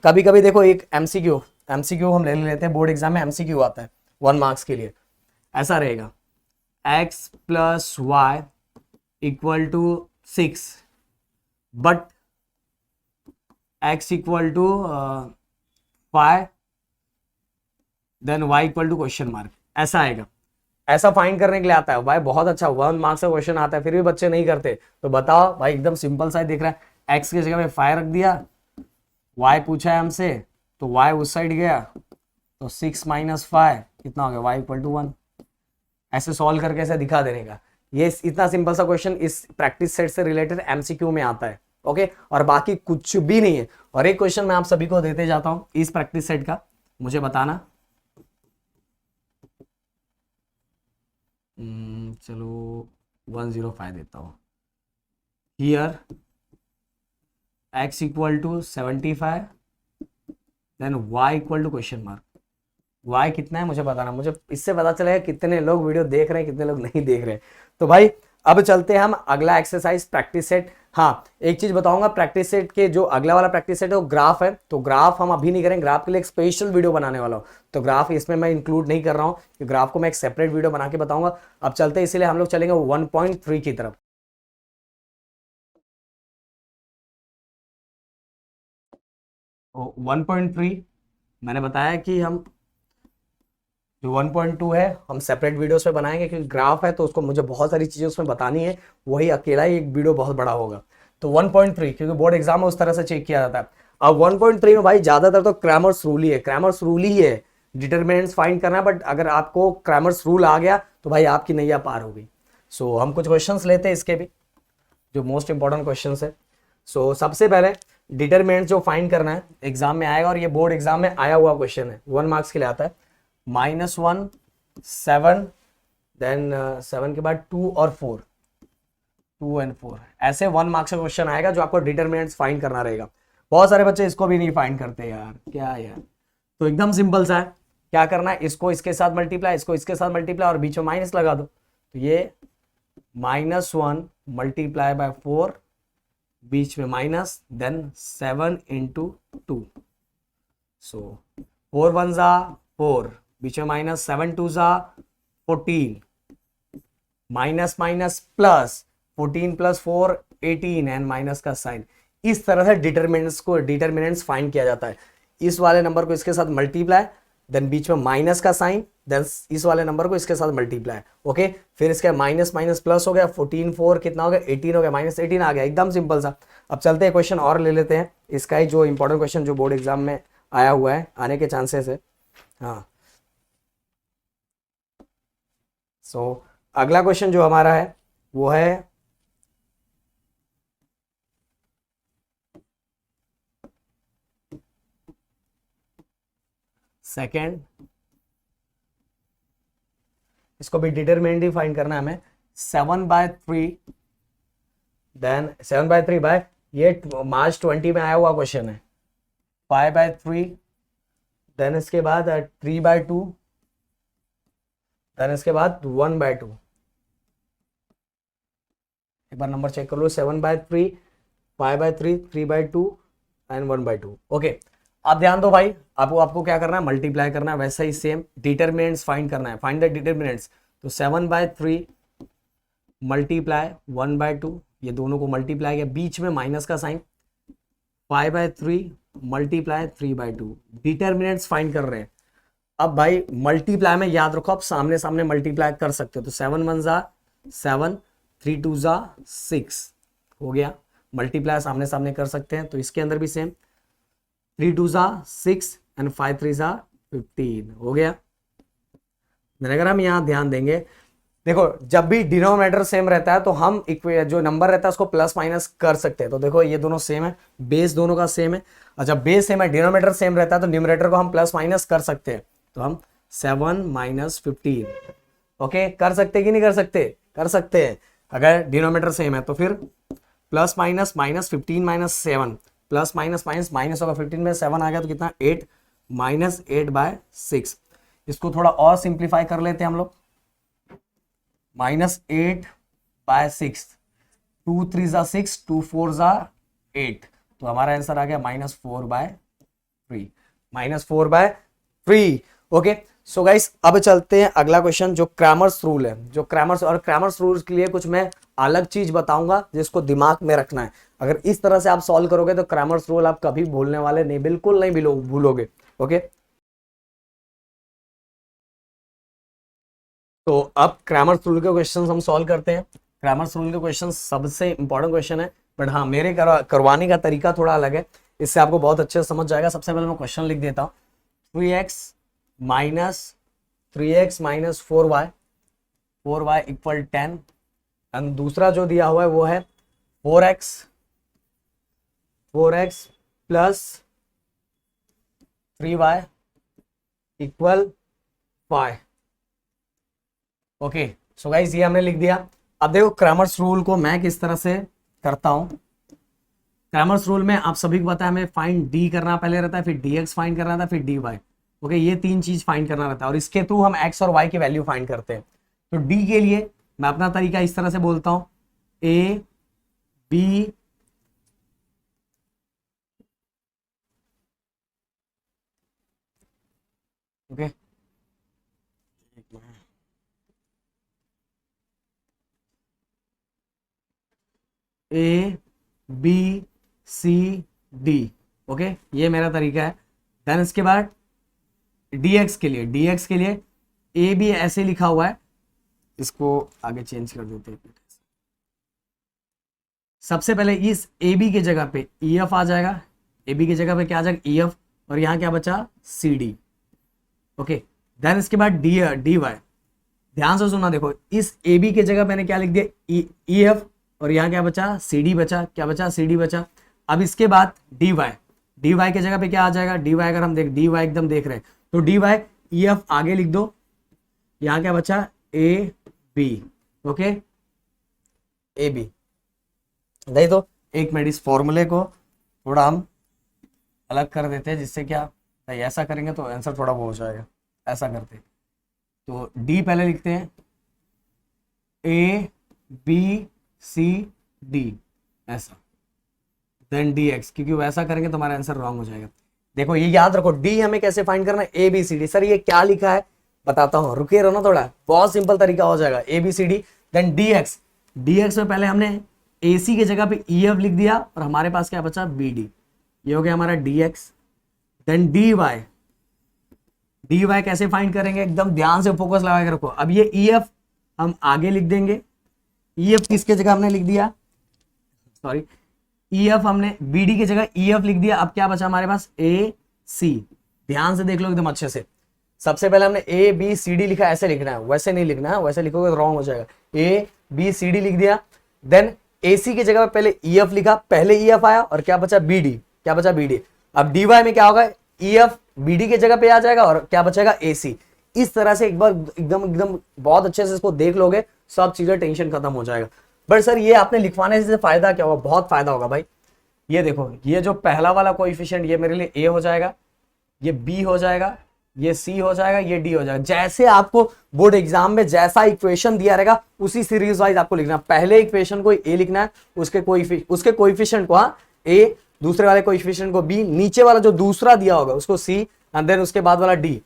Speaker 1: कभी कभी देखो एक एमसीक्यू हम ले लेते हैं, बोर्ड एग्जाम में एमसीक्यू आता है 1 मार्क्स के लिए, ऐसा रहेगा x plus Y equal to 6 but x equal to 5 then y equal to question mark, ऐसा आएगा। ऐसा फाइंड करने के लिए आता है भाई, बहुत अच्छा 1 मार्क्स का क्वेश्चन आता है, फिर भी बच्चे नहीं करते। तो बताओ भाई, एकदम सिंपल सा दिख रहा है, x की जगह पे 5 रख दिया, y पूछा है हमसे तो y उस साइड गया, तो 6 - 5 कितना हो गया, y इक्वल टू 1। ऐसे सॉल्व करके ऐसे दिखा देने का, ये इतना सिंपल सा क्वेश्चन इस प्रैक्टिस सेट से रिलेटेड एमसीक्यू में आता है। ओके, और बाकी कुछ भी नहीं है। और एक क्वेश्चन मैं आप सभी को देते जाता हूं इस प्रैक्टिस सेट का, मुझे बताना। चलो 105 देता हूं। Here x equal to 75 then y equal to question mark, Y कितना है मुझे बताना, मुझे इससे पता चलेगा कितने लोग वीडियो देख रहे हैं कितने लोग नहीं देख रहे हैं। तो भाई अब चलते हैं हम अगला एक्सरसाइज प्रैक्टिस सेट। हाँ एक चीज बताऊंगा, प्रैक्टिस सेट के जो अगला वाला प्रैक्टिस सेट है वो ग्राफ है, तो ग्राफ हम अभी नहीं करेंगे, ग्राफ के लिए एक स्पेशल वीडियो बनाने वाला हूँ, तो ग्राफ इसमें मैं इंक्लूड नहीं कर रहा हूँ, ग्राफ को मैं एक सेपरेट वीडियो बना के बताऊंगा। अब चलते हैं, इसीलिए हम लोग चलेंगे 1.3 की तरफ। 1.3 मैंने बताया कि हम जो 1.2 है हम सेपरेट वीडियोस पे बनाएंगे, क्योंकि ग्राफ है तो उसको मुझे बहुत सारी चीज़ें उसमें बतानी है, वही अकेला ही एक वीडियो बहुत बड़ा होगा। तो 1.3 क्योंकि बोर्ड एग्जाम में उस तरह से चेक किया जाता है। अब 1.3 में भाई ज़्यादातर तो क्रैमर्स रूल ही है, क्रैमर्स रूल ही है, डिटरमिनेंट्स फाइंड करना है, बट अगर आपको क्रैमर्स रूल आ गया तो भाई आपकी नैया पार हो गई। सो हम कुछ क्वेश्चंस लेते हैं इसके भी, जो मोस्ट इंपॉर्टेंट क्वेश्चंस है। सो सबसे पहले डिटरमिनेंट्स जो फाइंड करना है एग्जाम में आएगा, और ये बोर्ड एग्जाम में आया हुआ क्वेश्चन है, 1 मार्क्स के लिए आता है। -1 7 देन 7 के बाद 2 और 4, 2 एंड 4, ऐसे 1 मार्क्स का क्वेश्चन आएगा जो आपको डिटरमिनेंट्स फाइंड करना रहेगा। बहुत सारे बच्चे इसको भी नहीं फाइंड करते यार, क्या यार। तो एकदम सिंपल सा है, क्या करना है, इसको इसके साथ मल्टीप्लाई, इसको इसके साथ मल्टीप्लाई और बीच में माइनस लगा दो, तो ये -1 मल्टीप्लाई बाय 4, बीच में माइनस, देन 7 इंटू 2, सो 4 1 जा 4, बीच में माइनस, 7 2 जा 14, minus minus plus, 14 plus 4 18 and minus का साइन। इस तरह से डिटरमिनेंट्स फाइंड किया जाता है। इस वाले नंबर को इसके साथ मल्टीप्लाई, देन बीच में माइनस का साइन, देन इस वाले नंबर को इसके साथ मल्टीप्लाई, ओके। फिर इसका माइनस माइनस प्लस हो गया, 14 4 कितना हो गया 18 हो गया, -18 आ गया, एकदम सिंपल सा। अब चलते हैं क्वेश्चन और ले लेते हैं, इसका ही जो इंपॉर्टेंट क्वेश्चन जो बोर्ड एग्जाम में आया हुआ है, आने के चांसेस है। हाँ सो अगला क्वेश्चन जो हमारा है वो है सेकेंड, इसको भी डिटरमिनेंट ही फाइंड करना है हमें। 7/3 देन 7/3 बाय, ये मार्च 20 में आया हुआ क्वेश्चन है, 5/3 देन इसके बाद 3/2 देन इसके बाद 1/2। एक बार नंबर चेक कर लो, 7/3 5/3 3/2 एंड 1/2, ओके। आप ध्यान दो भाई, आपको क्या करना है, मल्टीप्लाई करना है, वैसा ही सेम डिटरमिनेंट्स फाइंड करना है, फाइंड द डिटरमिनेंट्स। तो 7/3 मल्टीप्लाई 1/2, ये दोनों को मल्टीप्लाई किया, बीच में माइनस का साइन, 5/3 मल्टीप्लाई 3/2, डिटरमिनेंट्स फाइंड कर रहे हैं। अब भाई मल्टीप्लाई में याद रखो, आप सामने सामने मल्टीप्लाई कर सकते हो, तो 7 1 जा 7, 3 2 जा 6 हो गया, मल्टीप्लाई सामने सामने कर सकते हैं। तो इसके अंदर भी सेम, 3 2 जा 6 एंड 5 3 जा 15 हो गया। अगर हम यहाँ ध्यान देंगे, देखो जब भी डिनोमिनेटर सेम रहता है तो हम जो नंबर रहता है उसको प्लस माइनस कर सकते हैं। तो देखो ये दोनों सेम है, बेस दोनों का सेम है, और जब बेस सेम है डिनोमिनेटर सेम रहता है तो न्यूमरेटर को हम प्लस माइनस कर सकते हैं। तो हम 7 - 15, ओके, कर सकते कि नहीं कर सकते, कर सकते हैं। अगर डिनोमिनेटर सेम है तो फिर plus minus -15 - 7, plus minus minus minus होगा, 15 में 7 आ गया तो कितना 8, -8/6। इसको थोड़ा और सिंप्लीफाई कर लेते हैं हम लोग, -8/6, 2 3 जा 6, 2 4 जा 8, तो हमारा आंसर आ गया -4/3, -4/3, ओके। सो गाइस अब चलते हैं अगला क्वेश्चन जो क्रैमर्स रूल है, जो क्रैमर्स रूल के लिए कुछ मैं अलग चीज बताऊंगा जिसको दिमाग में रखना है। अगर इस तरह से आप सॉल्व करोगे तो क्रैमर्स रूल आप कभी भूलने वाले नहीं, बिल्कुल नहीं भूलोगे, ओके। तो अब क्रैमर्स रूल के क्वेश्चन हम सॉल्व करते हैं। क्रैमर्स रूल के क्वेश्चन सबसे इंपॉर्टेंट क्वेश्चन है, बट हाँ मेरे करवाने का तरीका थोड़ा अलग है, इससे आपको बहुत अच्छे से समझ जाएगा। सबसे पहले मैं क्वेश्चन लिख देता हूँ, 3x - 4y, 4y = 10, एंड दूसरा जो दिया हुआ है वो है 4x plus 3y = 5, okay. So guys ये हमने लिख दिया। अब देखो क्रैमर्स रूल को मैं किस तरह से करता हूं। क्रैमर्स रूल में आप सभी को पता है हमें फाइंड डी करना पहले रहता है, फिर dx फाइंड करना था, फिर dy। ओके, ये तीन चीज फाइंड करना रहता है और इसके थ्रू हम एक्स और वाई की वैल्यू फाइंड करते हैं। तो डी के लिए मैं अपना तरीका इस तरह से बोलता हूं, A B okay, A B C D, okay, ये मेरा तरीका है। देन इसके बाद dx के लिए ए बी ऐसे लिखा हुआ है, इसको आगे चेंज कर देते हैं। सबसे पहले इस ए बी के जगह पे ई एफ आ जाएगा, ए बी की जगह पे क्या आ जाएगा, ई एफ, और यहाँ क्या बचा, सी डी, ओके। देन इसके बाद डी वाई, ध्यान से सुना, देखो इस ए बी के जगह मैंने क्या लिख दिया, ई एफ, और यहाँ क्या बचा, सी डी बचा, क्या बचा, सी डी बचा। अब इसके बाद डी वाई के जगह पे क्या आ जाएगा, डी वाई, अगर हम डी वाई एकदम देख रहे हैं तो डी वाई ई एफ आगे लिख दो, यहाँ क्या बचा, A B, okay, A B. नहीं तो एक मिनट, इस फॉर्मूले को थोड़ा हम अलग कर देते हैं, जिससे क्या, नहीं ऐसा करेंगे तो आंसर थोड़ा वो हो जाएगा, ऐसा करते हैं। तो डी पहले लिखते हैं, ए बी सी डी, ऐसा, देन डी एक्स, क्योंकि वैसा करेंगे तो हमारा आंसर रॉन्ग हो जाएगा। देखो ये याद रखो, डी हमें कैसे फाइंड करना है, A B C D. Sir ये क्या लिखा है बताता हूँ, रुके रहो ना थोड़ा, बहुत सिंपल तरीका हो जाएगा, A B C D. Then D X, D X में पहले हमने ए सी के जगह पे ई एफ लिख दिया और हमारे पास क्या बचा, बी डी, ये हो गया हमारा D X. Then D Y, D Y कैसे फाइंड करेंगे, एकदम ध्यान से फोकस लगा के रखो। अब ये ई एफ हम आगे लिख देंगे, ई एफ किसके जगह हमने लिख दिया, सॉरी, ई एफ हमने बी डी की जगह ई एफ लिख दिया। अब क्या बचा हमारे पास, ए सी, ध्यान से देख लो एकदम अच्छे से। सबसे पहले हमने ए बी सी डी लिखा, ऐसे लिखना है, वैसे नहीं लिखना है, वैसे लिखोगे तो रॉन्ग हो जाएगा। ए बी सी डी लिख दिया। देन ए सी की जगह पहले ई एफ लिखा, पहले ई एफ आया और क्या बचा, बी डी, क्या बचा, बी डी। अब डी वाई में क्या होगा, ई एफ बी डी की जगह पे आ जाएगा और क्या बचेगा, ए सी। इस तरह से एक बार एकदम एकदम बहुत अच्छे से इसको देख लोगे, सब चीजें टेंशन खत्म हो जाएगा। बट सर ये आपने लिखवाने से फायदा क्या होगा, बहुत फायदा होगा भाई। ये देखो, ये जो पहला वाला कोएफिशिएंट ये मेरे लिए ए हो जाएगा, ये बी हो जाएगा, ये सी हो जाएगा, ये डी हो जाएगा। जैसे आपको बोर्ड एग्जाम में जैसा इक्वेशन दिया रहेगा उसी सीरीज वाइज आपको लिखना है। पहले इक्वेशन को ए लिखना है, उसके कोएफिशिएंट को ए, दूसरे वाले कोएफिशिएंट को बी, नीचे वाला जो दूसरा दिया होगा उसको सी, एंड देन उसके बाद वाला डी।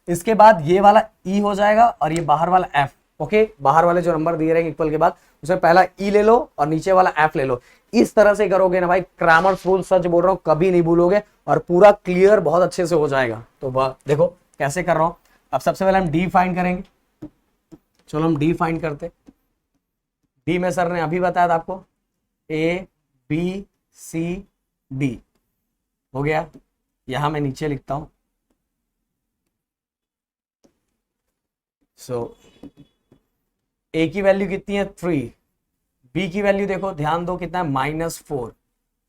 Speaker 1: इसके बाद ये वाला ई हो जाएगा और ये बाहर वाला एफ, ओके। बाहर वाले जो नंबर दिए रहेंगे इक्वल के बाद उसमें पहला ई ले लो और नीचे वाला एफ ले लो। इस तरह से करोगे ना भाई, क्रैमर्स रूल सच बोल रहा हूं, कभी नहीं भूलोगे और पूरा क्लियर बहुत अच्छे से हो जाएगा। तो देखो कैसे कर रहा हूं। अब सबसे पहले हम डी फाइंड करेंगे, चलो हम डी फाइंड करते। डी में सर ने अभी बताया था आपको, ए बी सी डी हो गया। यहां मैं नीचे लिखता हूं, सो ए की वैल्यू कितनी है, 3, बी की वैल्यू देखो ध्यान दो कितना है, -4।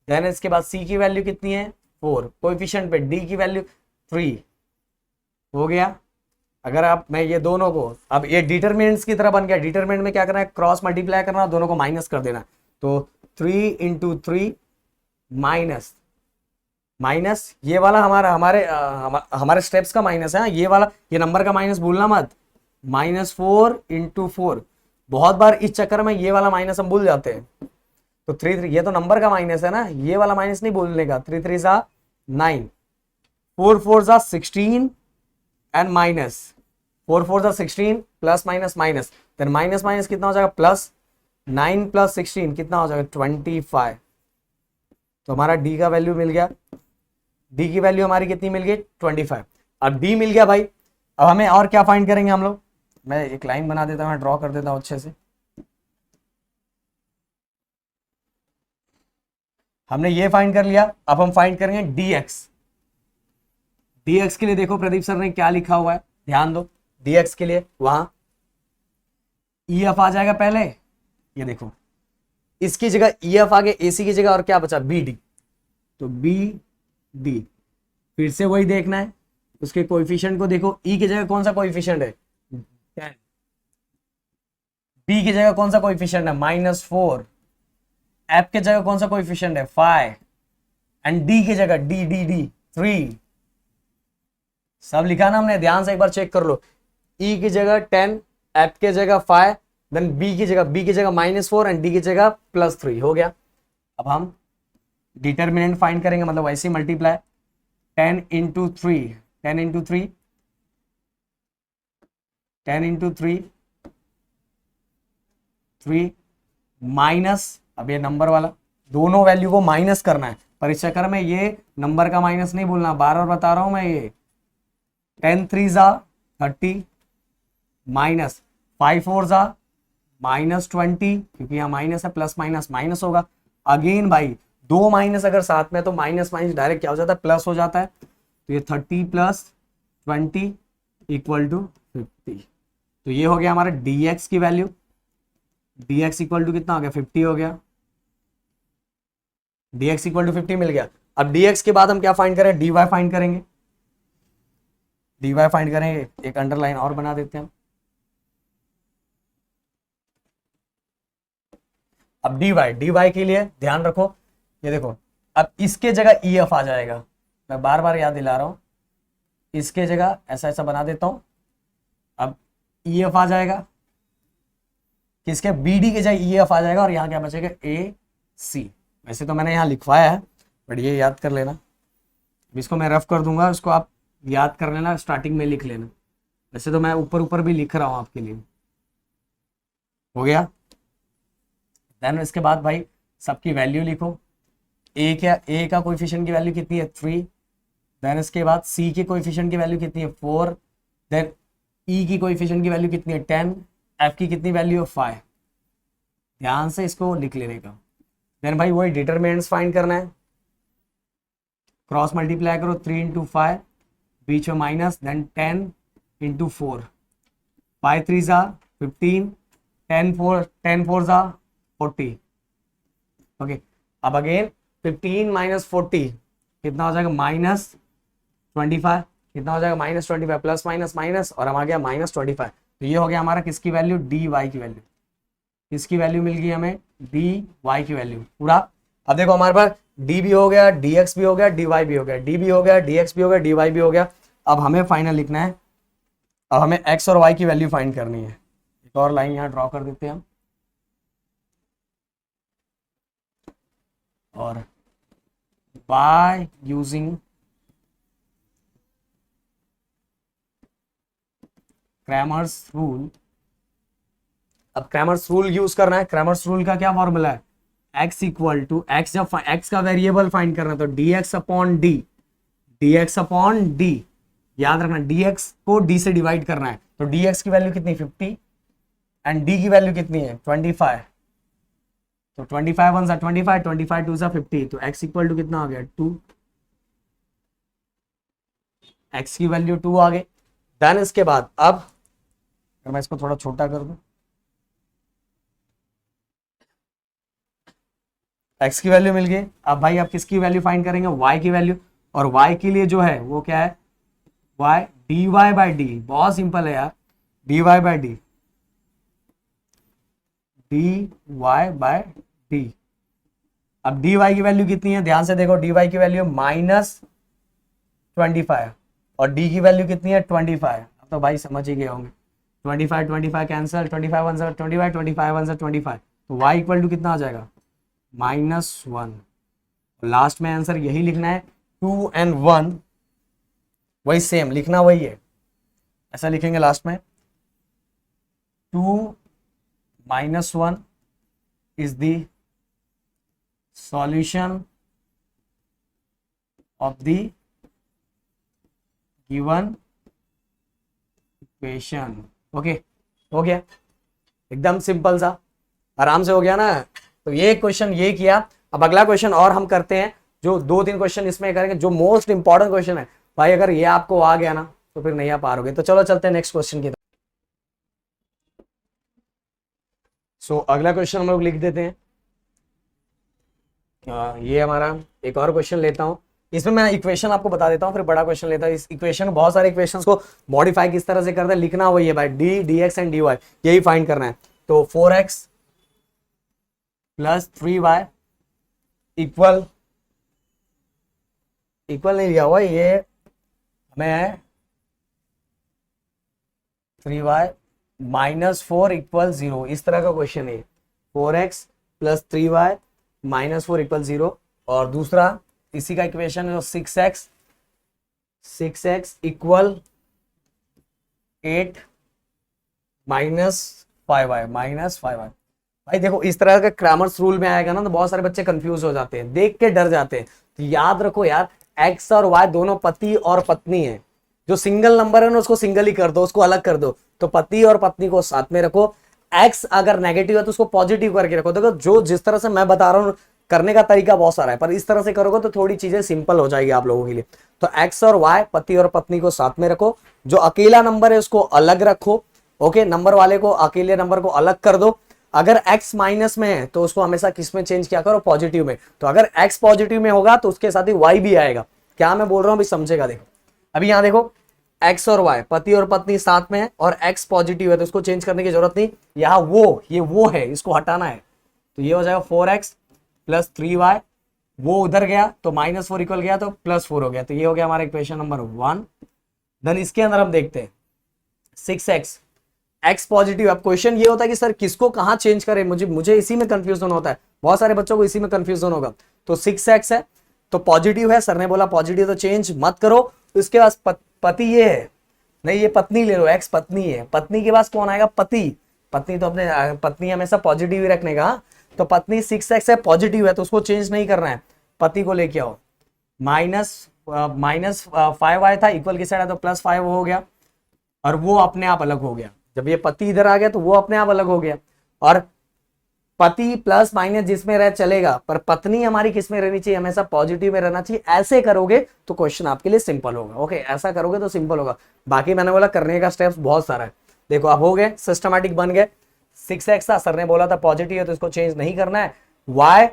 Speaker 1: देन इसके बाद सी की वैल्यू कितनी है, 4, कोएफिशिएंट पे डी की वैल्यू 3 हो गया। अगर आप, मैं ये दोनों को, अब ये डिटरमिनेंट्स की तरह बन गया। डिटरमिनेंट में क्या करना है, क्रॉस मल्टीप्लाई करना, दोनों को माइनस कर देना। तो 3 × 3 माइनस ये वाला हमारे स्टेप्स का माइनस है, ये वाला, ये नंबर का माइनस भूलना मत, -4 × 4। बहुत बार इस चक्कर में ये वाला माइनस हम भूल जाते हैं। तो 3 ये तो नंबर का माइनस है ना, ये वाला माइनस नहीं भूलने का। 3 3 सा 9, 4 4 सा 16 एंड माइनस 4 4 सा 16 plus minus minus, then minus minus कितना हो जाएगा, प्लस 9 + 16 कितना हो जाएगा, 25। तो हमारा डी का वैल्यू मिल गया। डी की वैल्यू हमारी कितनी मिल गई, 25। अब डी मिल गया भाई। अब हमें और क्या फाइंड करेंगे हम लोग, मैं एक लाइन बना देता हूं, ड्रॉ कर देता हूं अच्छे से। हमने ये फाइंड कर लिया, अब हम फाइंड करेंगे dx। dx के लिए देखो प्रदीप सर ने क्या लिखा हुआ है, ध्यान दो। dx के लिए वहां EF आ जाएगा पहले, ये देखो इसकी जगह EF आगे, AC की जगह और क्या बचा, BD। तो BD फिर से वही देखना है, उसके कोएफिशिएंट को देखो। E की जगह कौन सा कोएफिशिएंट है, 10। B की जगह कौन सा कोएफिशिएंट है, -4। F के जगह कौन सा कोएफिशिएंट है, 5। एंड D की जगह D 3। सब लिखा ना हमने, ध्यान से एक बार चेक कर लो। ई की जगह 10, एफ की जगह 5, देन बी की जगह -4 एंड डी की जगह +3 हो गया। अब हम डिटर्मिनेंट फाइंड करेंगे, मतलब वैसे multiply 10 into 3, 10 into 3, 10 into 3, 3 minus, अब ये नंबर वाला दोनों वैल्यू को माइनस करना है, पर इस चक्कर में ये नंबर का माइनस नहीं बोलना, बार बार बता रहा हूं मैं। ये 10 3 जा 30 माइनस 5 4 जा -20, क्योंकि यहाँ माइनस है, प्लस माइनस माइनस होगा। अगेन भाई दो माइनस अगर साथ में तो माइनस माइनस डायरेक्ट क्या हो जाता है, प्लस हो जाता है। तो ये 30 + 20 = 50। तो ये हो गया हमारा dx की वैल्यू, dx इक्वल टू कितना हो गया, 50 हो गया। dx इक्वल टू 50 मिल गया। अब dx के बाद हम क्या फाइंड करें, dy फाइंड करेंगे। dy फाइंड करेंगे, एक अंडरलाइन और बना देते हैं। अब dy के लिए ध्यान रखो, ये देखो, अब इसके जगह EF आ जाएगा, मैं बार बार याद दिला रहा हूं, इसके जगह ऐसा ऐसा बना देता हूं। अब EF आ जाएगा, किसके, BD के जगह EF आ जाएगा, और यहाँ क्या बचेगा, AC। वैसे तो मैंने यहाँ लिखवाया है, बट ये याद कर लेना। इसको मैं रफ कर दूंगा, उसको आप याद कर लेना, स्टार्टिंग में लिख लेना। वैसे तो मैं ऊपर ऊपर भी लिख रहा हूँ आपके लिए। हो गया। देन इसके बाद भाई सबकी वैल्यू लिखो। ए का कोएफिशिएंट की वैल्यू कितनी है, 3। देन इसके बाद सी के कोएफिशिएंट की वैल्यू कितनी है, 4। देन ई की कोएफिशिएंट की वैल्यू कितनी है, 10। एफ की कितनी वैल्यू है, 5। ध्यान से इसको लिख लेने का। देन भाई वही डिटरमिनेंट्स फाइंड करना है, क्रॉस मल्टीप्लाई करो, 3 × 5, बीच में माइनस, देन 10 × 4, 5 3 जा 15, 10 4 जा 40। ओके, अब अगेन 15 - 40 कितना हो जाएगा, -25। कितना हो जाएगा, -25, प्लस माइनस माइनस, और हम आ गया -25। तो ये हो गया हमारा किसकी वैल्यू, dy की वैल्यू। किसकी वैल्यू मिल गई हमें, dy की वैल्यू पूरा। अब देखो हमारे पास d भी हो गया, dx भी हो गया, dy भी हो गया, d भी हो गया, dx भी हो गया, dy भी हो गया। अब हमें फाइनल लिखना है, अब हमें x और y की वैल्यू फाइंड करनी है। एक और लाइन यहाँ ड्रॉ कर देते हैं हम, और by using क्रैमर्स रूल। अब क्रैमर्स रूल यूज करना है। क्रैमर्स रूल का क्या फॉर्मूला है, x इक्वल टू x, जब x का वेरिएबल फाइंड करना है तो dx/d, dx/d। याद रखना dx को d से डिवाइड करना है, तो dx की वैल्यू कितनी, 50, एंड d की वैल्यू कितनी है, 25। तो 25 1 सा 25, 25 2 सा 50, तो x इक्वल टू कितना आ गया, 2। x की वैल्यू 2 आ गई। देन इसके बाद अब अगर मैं इसको थोड़ा छोटा कर दूं, x की वैल्यू मिल गई। अब भाई आप किसकी वैल्यू फाइंड करेंगे, y की वैल्यू। और y के लिए जो है वो क्या है, y dy/d, बहुत सिंपल है यार, dy/d, dy/d। अब dy की वैल्यू कितनी है, ध्यान से देखो, dy की वैल्यू -25, और d की वैल्यू कितनी है, 25। अब तो भाई समझ ही गए होंगे, 25 25 कैंसिल, 25 1 सा 25, 25 1 सा 25, तो y इक्वल टू कितना आ जाएगा, -1। लास्ट में आंसर यही लिखना है, 2 and 1 वही सेम लिखना, वही है, ऐसा लिखेंगे लास्ट में, 2 - 1 is the solution of the given equation. Okay, हो गया, एकदम सिंपल सा, आराम से हो गया ना। तो ये क्वेश्चन ये किया। अब अगला क्वेश्चन और हम करते हैं, जो 2-3 क्वेश्चन इसमें करेंगे, जो मोस्ट इंपॉर्टेंट क्वेश्चन है भाई, अगर ये आपको आ गया ना तो फिर नहीं आप पारोगे। तो चलो चलते हैं नेक्स्ट क्वेश्चन की तरफ। सो अगला क्वेश्चन हम लोग लिख देते हैं। ये हमारा एक और क्वेश्चन लेता हूं, इसमें मैं इक्वेशन आपको बता देता हूं, फिर बड़ा क्वेश्चन लेता हूं। इस इक्वेशन, बहुत सारे इक्वेशंस को मॉडिफाई किस तरह से करते हैं, लिखना वही है भाई, डी dx एंड dy, यही फाइंड करना है। तो 4x + 3y इक्वल नहीं लिया हुआ, ये हमें 3y -4 = 0, इस तरह का क्वेश्चन है। 4x + 3y -4 = 0। और दूसरा इसी का इक्वेशन है 6x = 8 -5y। भाई देखो इस तरह का क्रैमर्स रूल में आएगा ना तो बहुत सारे बच्चे कंफ्यूज हो जाते हैं, देख के डर जाते हैं। तो याद रखो यार, एक्स और वाई दोनों पति और पत्नी है। जो सिंगल नंबर है ना उसको सिंगल ही कर दो, उसको अलग कर दो। तो पति और पत्नी को साथ में रखो। एक्स अगर नेगेटिव है तो उसको पॉजिटिव करके रखो। देखो जो जिस तरह से मैं बता रहा हूँ करने का तरीका बहुत सारा है, पर इस तरह से करोगे तो थोड़ी चीजें सिंपल हो जाएगी आप लोगों के लिए। तो एक्स और वाई पति और पत्नी को साथ में रखो। जो अकेला नंबर है उसको अलग रखो। ओके, नंबर वाले को, अकेले नंबर को अलग कर दो। अगर x माइनस में है तो उसको हमेशा किस में चेंज किया करो, पॉजिटिव में। तो अगर x पॉजिटिव में होगा तो उसके साथ ही y भी आएगा। क्या मैं बोल रहा हूं अभी समझेगा। देखो अभी यहां देखो x और y पति और पत्नी साथ में है और x पॉजिटिव है तो उसको चेंज करने की जरूरत नहीं। यहां ये वो है, इसको हटाना है। तो ये हो जाएगा 4x + 3y, वो उधर गया तो -4 इक्वल गया तो +4 हो गया। तो ये हो गया हमारा इक्वेशन नंबर 1। देन इसके अंदर हम देखते हैं 6x x पॉजिटिव। अब क्वेश्चन ये होता है कि सर किसको कहां चेंज करें, मुझे इसी में कंफ्यूजन होता है, बहुत सारे बच्चों को इसी में कंफ्यूजन होगा। तो 6x है तो पॉजिटिव है, सर ने बोला पॉजिटिव तो चेंज मत करो। इसके पास पति ये है, नहीं ये पत्नी ले लो, x पत्नी है। पत्नी के पास कौन आएगा, पति। पत्नी तो अपने पत्नी हमेशा पॉजिटिव ही रखने का। तो पत्नी 6x है, पॉजिटिव है तो उसको चेंज नहीं करना है, पति को लेके आओ। -5y था, इक्वल की साइड है तो +5 हो गया और वो अपने आप अलग हो गया। जब ये पति इधर आ गया तो वो अपने आप अलग हो गया। और पति प्लस माइनस जिसमें रह चलेगा, पर पत्नी हमारी किस में रहनी चाहिए, हमेशा पॉजिटिव में रहना चाहिए। ऐसे करोगे तो क्वेश्चन आपके लिए सिंपल होगा। ओके, ऐसा करोगे तो सिंपल होगा। बाकी मैंने बोला करने का स्टेप्स बहुत सारा है। देखो अब हो गए, सिस्टमैटिक बन गए। 6x था, सर ने बोला था पॉजिटिव है तो इसको चेंज नहीं करना है। y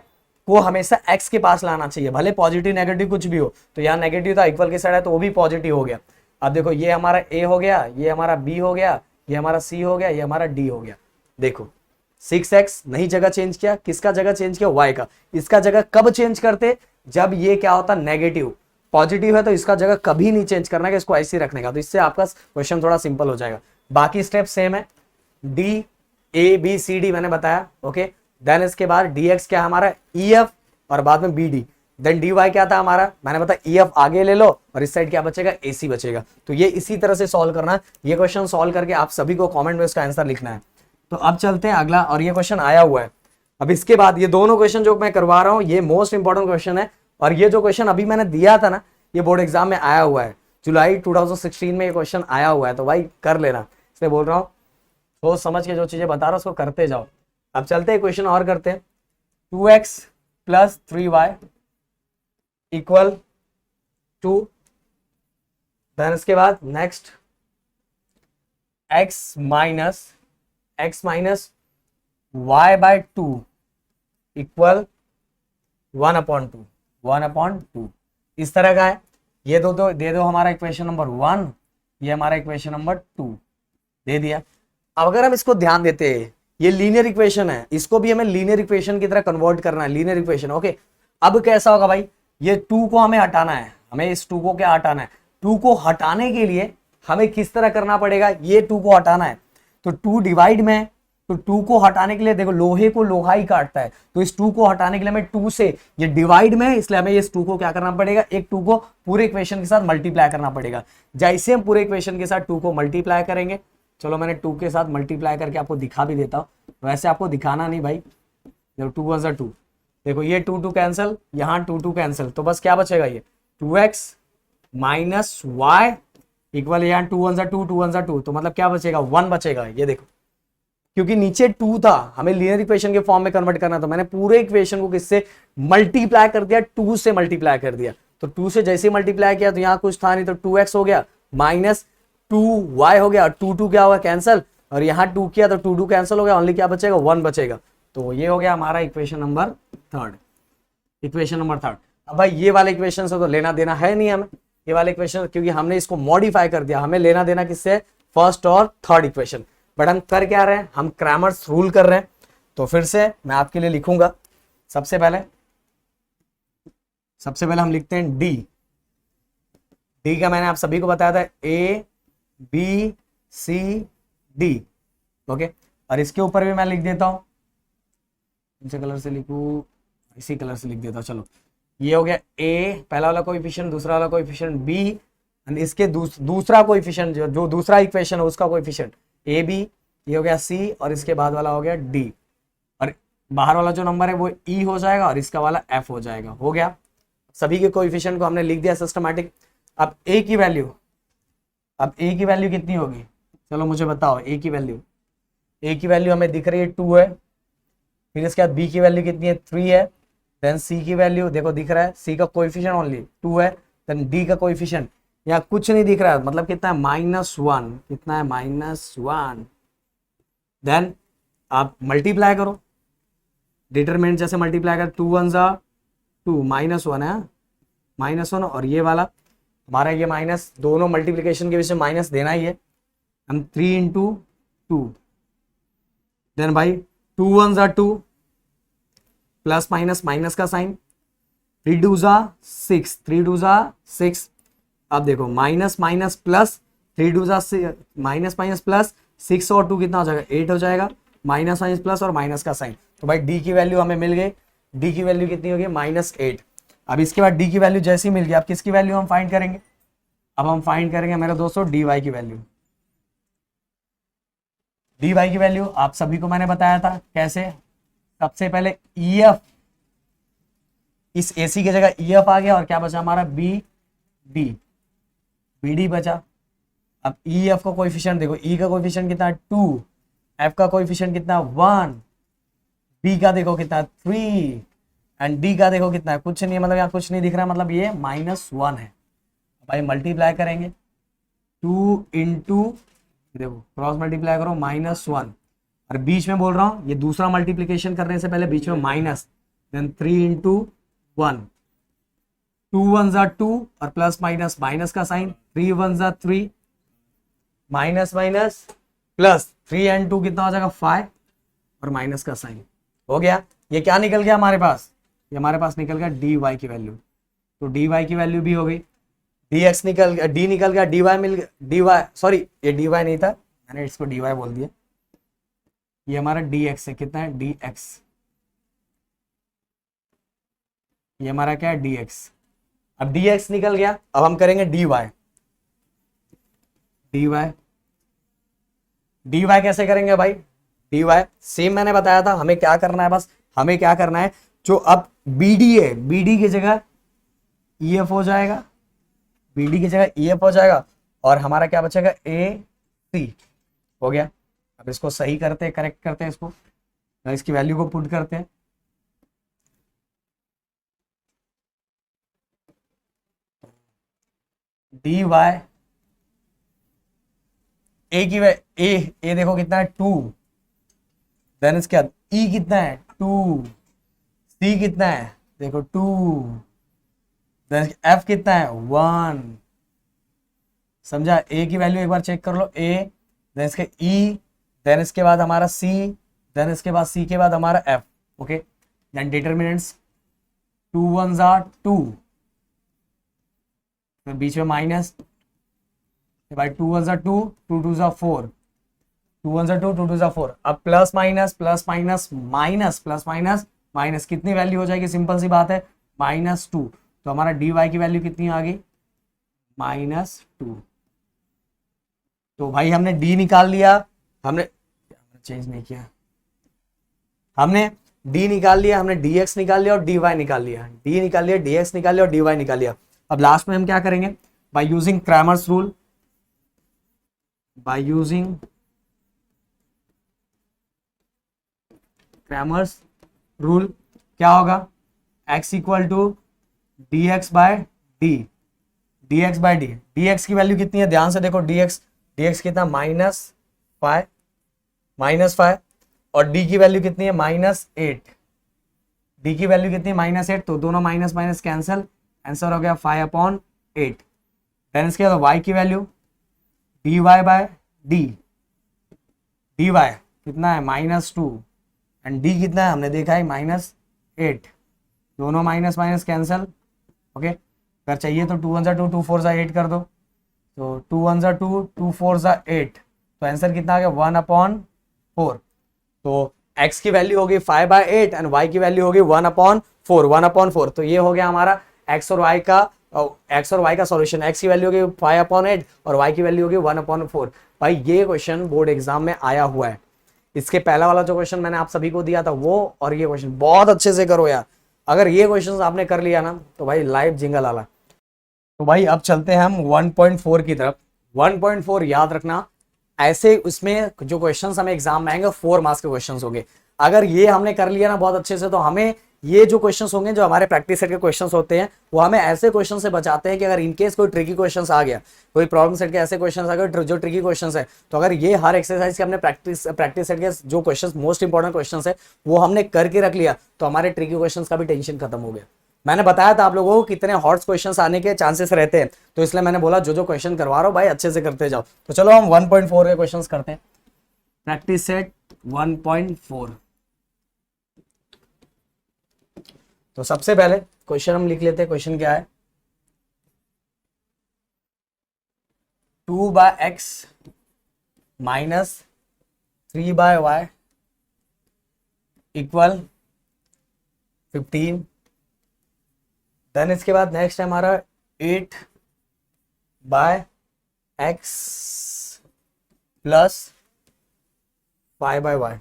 Speaker 1: को हमेशा x के पास लाना चाहिए, भले पॉजिटिव नेगेटिव कुछ भी हो। तो यहाँ नेगेटिव था, इक्वल के साइड है तो वो भी पॉजिटिव हो गया। अब देखो ये हमारा a हो गया, ये हमारा b हो गया, ये हमारा c हो गया, ये हमारा d हो गया। देखो 6x नहीं जगह चेंज किया, किसका जगह चेंज किया, y का। इसका जगह कब चेंज करते, जब ये क्या होता नेगेटिव। पॉजिटिव है तो इसका जगह कभी नहीं चेंज करना है, इसको ऐसे ही रखने का। तो इससे आपका क्वेश्चन थोड़ा सिंपल हो जाएगा। बाकी स्टेप सेम है, D A B C D मैंने बताया। ओके, देन इसके बाद dx क्या हमारा ef और बाद में bd। देन dy क्या था हमारा, मैंने बताया ef आगे ले लो और इस साइड क्या बचेगा, ac बचेगा। तो ये इसी तरह से सॉल्व करना है। ये क्वेश्चन सॉल्व करके आप सभी को कमेंट में इसका आंसर लिखना है। तो अब चलते हैं अगला, और ये क्वेश्चन आया हुआ है। अब इसके बाद ये दोनों क्वेश्चन जो मैं करवा रहा हूं ये मोस्ट इंपॉर्टेंट क्वेश्चन है। और ये जो क्वेश्चन अभी मैंने दिया था ना, ये बोर्ड एग्जाम में आया हुआ है, जुलाई 2016 में ये क्वेश्चन आया हुआ है। तो भाई कर लेना, इसलिए बोल रहा हूँ सोच समझ के जो चीजें बता रहा हूं उसको करते जाओ। अब चलते हैं क्वेश्चन और करते हैं। 2x + 3y = 2। देन इसके बाद नेक्स्ट x माइनस y/2 = 1/2। इस तरह का है। ये दो दे दो हमारा इक्वेशन नंबर 1, ये हमारा इक्वेशन नंबर 2 दे दिया। अब अगर हम इसको ध्यान देते हैं, ये लीनियर इक्वेशन है, इसको भी हमें लीनियर इक्वेशन की तरह कन्वर्ट करना है, लीनियर इक्वेशन। ओके, अब कैसा होगा भाई, ये 2 को हमें हटाना है, हमें इस 2 को क्या हटाना है, 2 को हटाने के लिए हमें किस तरह करना पड़ेगा, ये 2 को हटाना है तो 2 डिवाइड में, तो 2 को हटाने के लिए देखो लोहे को लोहा ही काटता है, तो इस 2 को हटाने के लिए हमें 2 से, ये डिवाइड में, इसलिए हमें इस 2 को क्या करना पड़ेगा, एक 2 को पूरे इक्वेशन के साथ मल्टीप्लाई करना पड़ेगा। जैसे हम पूरे इक्वेशन के साथ 2 को मल्टीप्लाई करेंगे, चलो मैंने 2 के साथ मल्टीप्लाई करके आपको दिखा भी देता हूं, वैसे आपको दिखाना नहीं भाई। जब 2 × 2, देखो ये 2 कैंसिल, यहाँ 2 कैंसिल, तो बस क्या बचेगा, ये 2x - y = यहाँ 2 × 2, 2 × 2, तो मतलब क्या बचेगा, 1 बचेगा। ये देखो क्योंकि नीचे 2 था, हमें लीनियर इक्वेशन के फॉर्म में कन्वर्ट करना, तो मैंने पूरे इक्वेशन को किससे मल्टीप्लाई कर दिया, 2 से मल्टीप्लाई कर दिया। तो 2 से जैसे मल्टीप्लाई किया तो यहाँ कुछ था नहीं, तो 2x हो गया -2y हो गया, और 2 क्या होगा, कैंसिल, और यहाँ 2 किया तो 2 कैंसिल हो गया, ओनली क्या बचेगा, 1 बचेगा। तो ये हो गया हमारा इक्वेशन नंबर 3। Equation number 3। अब भाई ये वाले इक्वेशन से तो लेना देना है नहीं हमें, ये वाले इक्वेशन, क्योंकि हमने इसको मॉडिफाई कर दिया, हमें लेना देना किससे, फर्स्ट और थर्ड इक्वेशन। बट हम कर क्या रहे हैं, हम क्रैमर्स रूल कर रहे हैं। तो फिर से मैं आपके लिए लिखूंगा, सबसे पहले हम लिखते हैं डी का मैंने आप सभी को बताया था A B C D. Okay, और इसके ऊपर भी मैं लिख देता हूँ, कौन से कलर से लिखूँ, इसी कलर से लिख देता हूँ। चलो, ये हो गया ए पहला वाला कोएफिशिएंट, दूसरा वाला कोएफिशिएंट बी, एंड इसके दूसरा कोएफिशिएंट जो दूसरा इक्वेशन है उसका कोएफिशिएंट ए बी, ये हो गया सी, और इसके बाद वाला हो गया डी, और बाहर वाला जो नंबर है वो ई हो जाएगा और इसका वाला एफ हो जाएगा। हो गया, सभी के कोएफिशिएंट को हमने लिख दिया सिस्टमैटिक। अब ए की वैल्यू, अब ए की वैल्यू कितनी होगी, चलो मुझे बताओ। ए की वैल्यू हमें दिख रही है 2 है, फिर इसके बाद बी की वैल्यू कितनी है 3 है, देन सी की वैल्यू देखो दिख रहा है, सी का कोएफिशिएंट ओनली 2 है, देन डी का कोएफिशिएंट यहाँ कुछ नहीं दिख रहा है, मतलब कितना है -1, कितना है -1। देन आप मल्टीप्लाई करो, डिटरमिनेंट जैसे मल्टीप्लाई कर, 2 1 जा 2, -1 है, -1, और ये वाला हमारा ये माइनस, दोनों मल्टीप्लीकेशन के बीच में माइनस देना ही है, हम 3 × 2, देन भाई 2 1 जा 2, प्लस माइनस माइनस का साइन, 3 2 जा 6, 3 2 जा 6। अब देखो माइनस माइनस प्लस, 3 2 जा माइनस माइनस प्लस, 6 और 2 कितना हो जाएगा 8 हो जाएगा, माइनस माइनस प्लस और माइनस का साइन। तो भाई डी की वैल्यू हमें मिल गई, डी की वैल्यू कितनी होगी -8। अब इसके बाद डी की वैल्यू जैसी मिल गई, अब किसकी वैल्यू हम फाइंड करेंगे, अब हम फाइंड करेंगे मेरे दोस्तों डी वाई की वैल्यू। डी वाई की वैल्यू आप सभी को मैंने बताया था कैसे, सबसे पहले ई एफ, इस ए सी की जगह ई एफ आ गया, और क्या बचा हमारा बी डी बचा। अब ई एफ का कोएफिशिएंट देखो, ई का कोएफिशिएंट कितना है 2, एफ का कोएफिशिएंट कितना है 1, बी का देखो कितना है 3, एंड डी का देखो कितना है कुछ नहीं है, मतलब यहाँ कुछ नहीं दिख रहा है, मतलब ये -1 है। भाई मल्टीप्लाई करेंगे 2 × देखो क्रॉस मल्टीप्लाई करो -1, और बीच में बोल रहा हूँ ये दूसरा मल्टीप्लीकेशन करने से पहले बीच में माइनस, देन 3 × 1, 2 1 जा 2, और प्लस माइनस माइनस का साइन, 3 1 जा 3, माइनस माइनस प्लस, 3 एंड 2 कितना हो जाएगा 5, और माइनस का साइन। हो गया, ये क्या निकल गया हमारे पास, ये हमारे पास निकल गया डी वाई की वैल्यू। तो डी वाई की वैल्यू भी हो गई, डी एक्स निकल गया, डी निकल गया, डी वाई मिल गया, डी वाई सॉरी ये डी वाई नहीं था, मैंने इसको डी वाई बोल दिया, ये हमारा डी एक्स है, कितना है डी एक्स, ये हमारा क्या है डी एक्स। अब डी एक्स निकल गया, अब हम करेंगे डी वाई। डी वाई कैसे करेंगे भाई, डी वाई सेम मैंने बताया था, हमें क्या करना है, बस हमें क्या करना है, जो अब बी डी है, बी डी की जगह ई एफ हो जाएगा, बी डी की जगह ई एफ हो जाएगा, और हमारा क्या बचेगा ए सी। हो गया, अब इसको सही करते हैं, करेक्ट करते हैं इसको, इसकी वैल्यू को पुट करते हैं। डी वाई ए की ए देखो कितना है 2, देन इसके बाद ई कितना है 2, सी कितना है देखो 2, देन एफ कितना है 1, समझा। ए की वैल्यू एक बार चेक कर लो, ए, देन इसके ई, देन इसके बाद हमारा सी, देन इसके बाद सी के बाद हमारा एफ। ओके, देन डिटरमिनेंट्स 2 1 जा 2, बीच में माइनस, भाई 2 1 जा 2, 2 2 जा 4, 2 1 जा 2, 2 2 जा 4। अब plus minus plus minus minus plus minus minus, कितनी वैल्यू हो जाएगी, सिंपल सी बात है -2। तो हमारा डी वाई की वैल्यू कितनी आ गई -2। तो भाई हमने डी निकाल लिया, हमने चेंज नहीं किया, हमने डी निकाल लिया, हमने डी एक्स निकाल लिया और डी वाई निकाल लिया, डी निकाल लिया, डी एक्स निकाल लिया और डी वाई निकाल लिया। अब लास्ट में हम क्या करेंगे, by using Cramer's rule, by using Cramer's rule क्या होगा, x equal to D X by D, D X by D. D X की वैल्यू कितनी है, ध्यान से देखो, डी एक्स कितना -5, और डी की वैल्यू कितनी है -8, डी की वैल्यू कितनी है -8, तो दोनों माइनस माइनस कैंसिल, आंसर हो गया 5/8। देन इसके बाद y की value dy by D, D Y कितना है -2, एंड डी कितना है हमने देखा है -8, दोनों माइनस माइनस कैंसिल। ओके, अगर चाहिए तो 2 1 जा 2, 2 4 जा 8 कर दो, तो 2 1 जा 2, 2 4 जा 8, तो आंसर कितना आ गया 1/4। तो x की वैल्यू होगी 5/8 एंड y की वैल्यू होगी 1/4, 1/4। तो ये हो गया हमारा x और y का सॉल्यूशन। x की वैल्यू होगी 5/8 और y की वैल्यू होगी 1/4। भाई ये क्वेश्चन बोर्ड एग्जाम में आया हुआ है। इसके पहला वाला जो क्वेश्चन मैंने आप सभी को दिया था वो, और ये क्वेश्चन बहुत अच्छे से करो यार। अगर ये क्वेश्चन आपने कर लिया ना तो भाई लाइव जिंगल आला। तो भाई अब चलते हैं हम 1.4 की तरफ। 1.4 याद रखना, ऐसे उसमें जो क्वेश्चंस हमें एग्जाम में आएंगे 4 मार्क्स के क्वेश्चंस होंगे। अगर ये हमने कर लिया ना बहुत अच्छे से, तो हमें ये जो क्वेश्चंस होंगे, जो हमारे प्रैक्टिस सेट के क्वेश्चंस होते हैं, वो हमें ऐसे क्वेश्चन से बचाते हैं कि अगर इनकेस कोई ट्रिकी क्वेश्चंस आ गया, कोई प्रॉब्लम सेट के ऐसे क्वेश्चंस आ गए जो ट्रिकी क्वेश्चंस है, तो अगर ये हर एक्सरसाइज के हमने प्रैक्टिस सेट के जो क्वेश्चंस मोस्ट इंपॉर्टेंट क्वेश्चंस है वो हमने करके रख लिया, तो हमारे ट्रिकी क्वेश्चंस का भी टेंशन खत्म हो गया। मैंने बताया था आप लोगों को कितने हॉट क्वेश्चंस आने के चांसेस रहते हैं, तो इसलिए मैंने बोला जो जो क्वेश्चन करवा रहा हूं भाई अच्छे से करते जाओ। तो चलो हम 1.4 के क्वेश्चंस करते हैं। Practice set 1.4। तो सबसे पहले क्वेश्चन हम लिख लेते हैं। क्वेश्चन क्या है, 2/x minus 3/y equal 15। Then इसके बाद नेक्स्ट है हमारा 8/x plus 5/y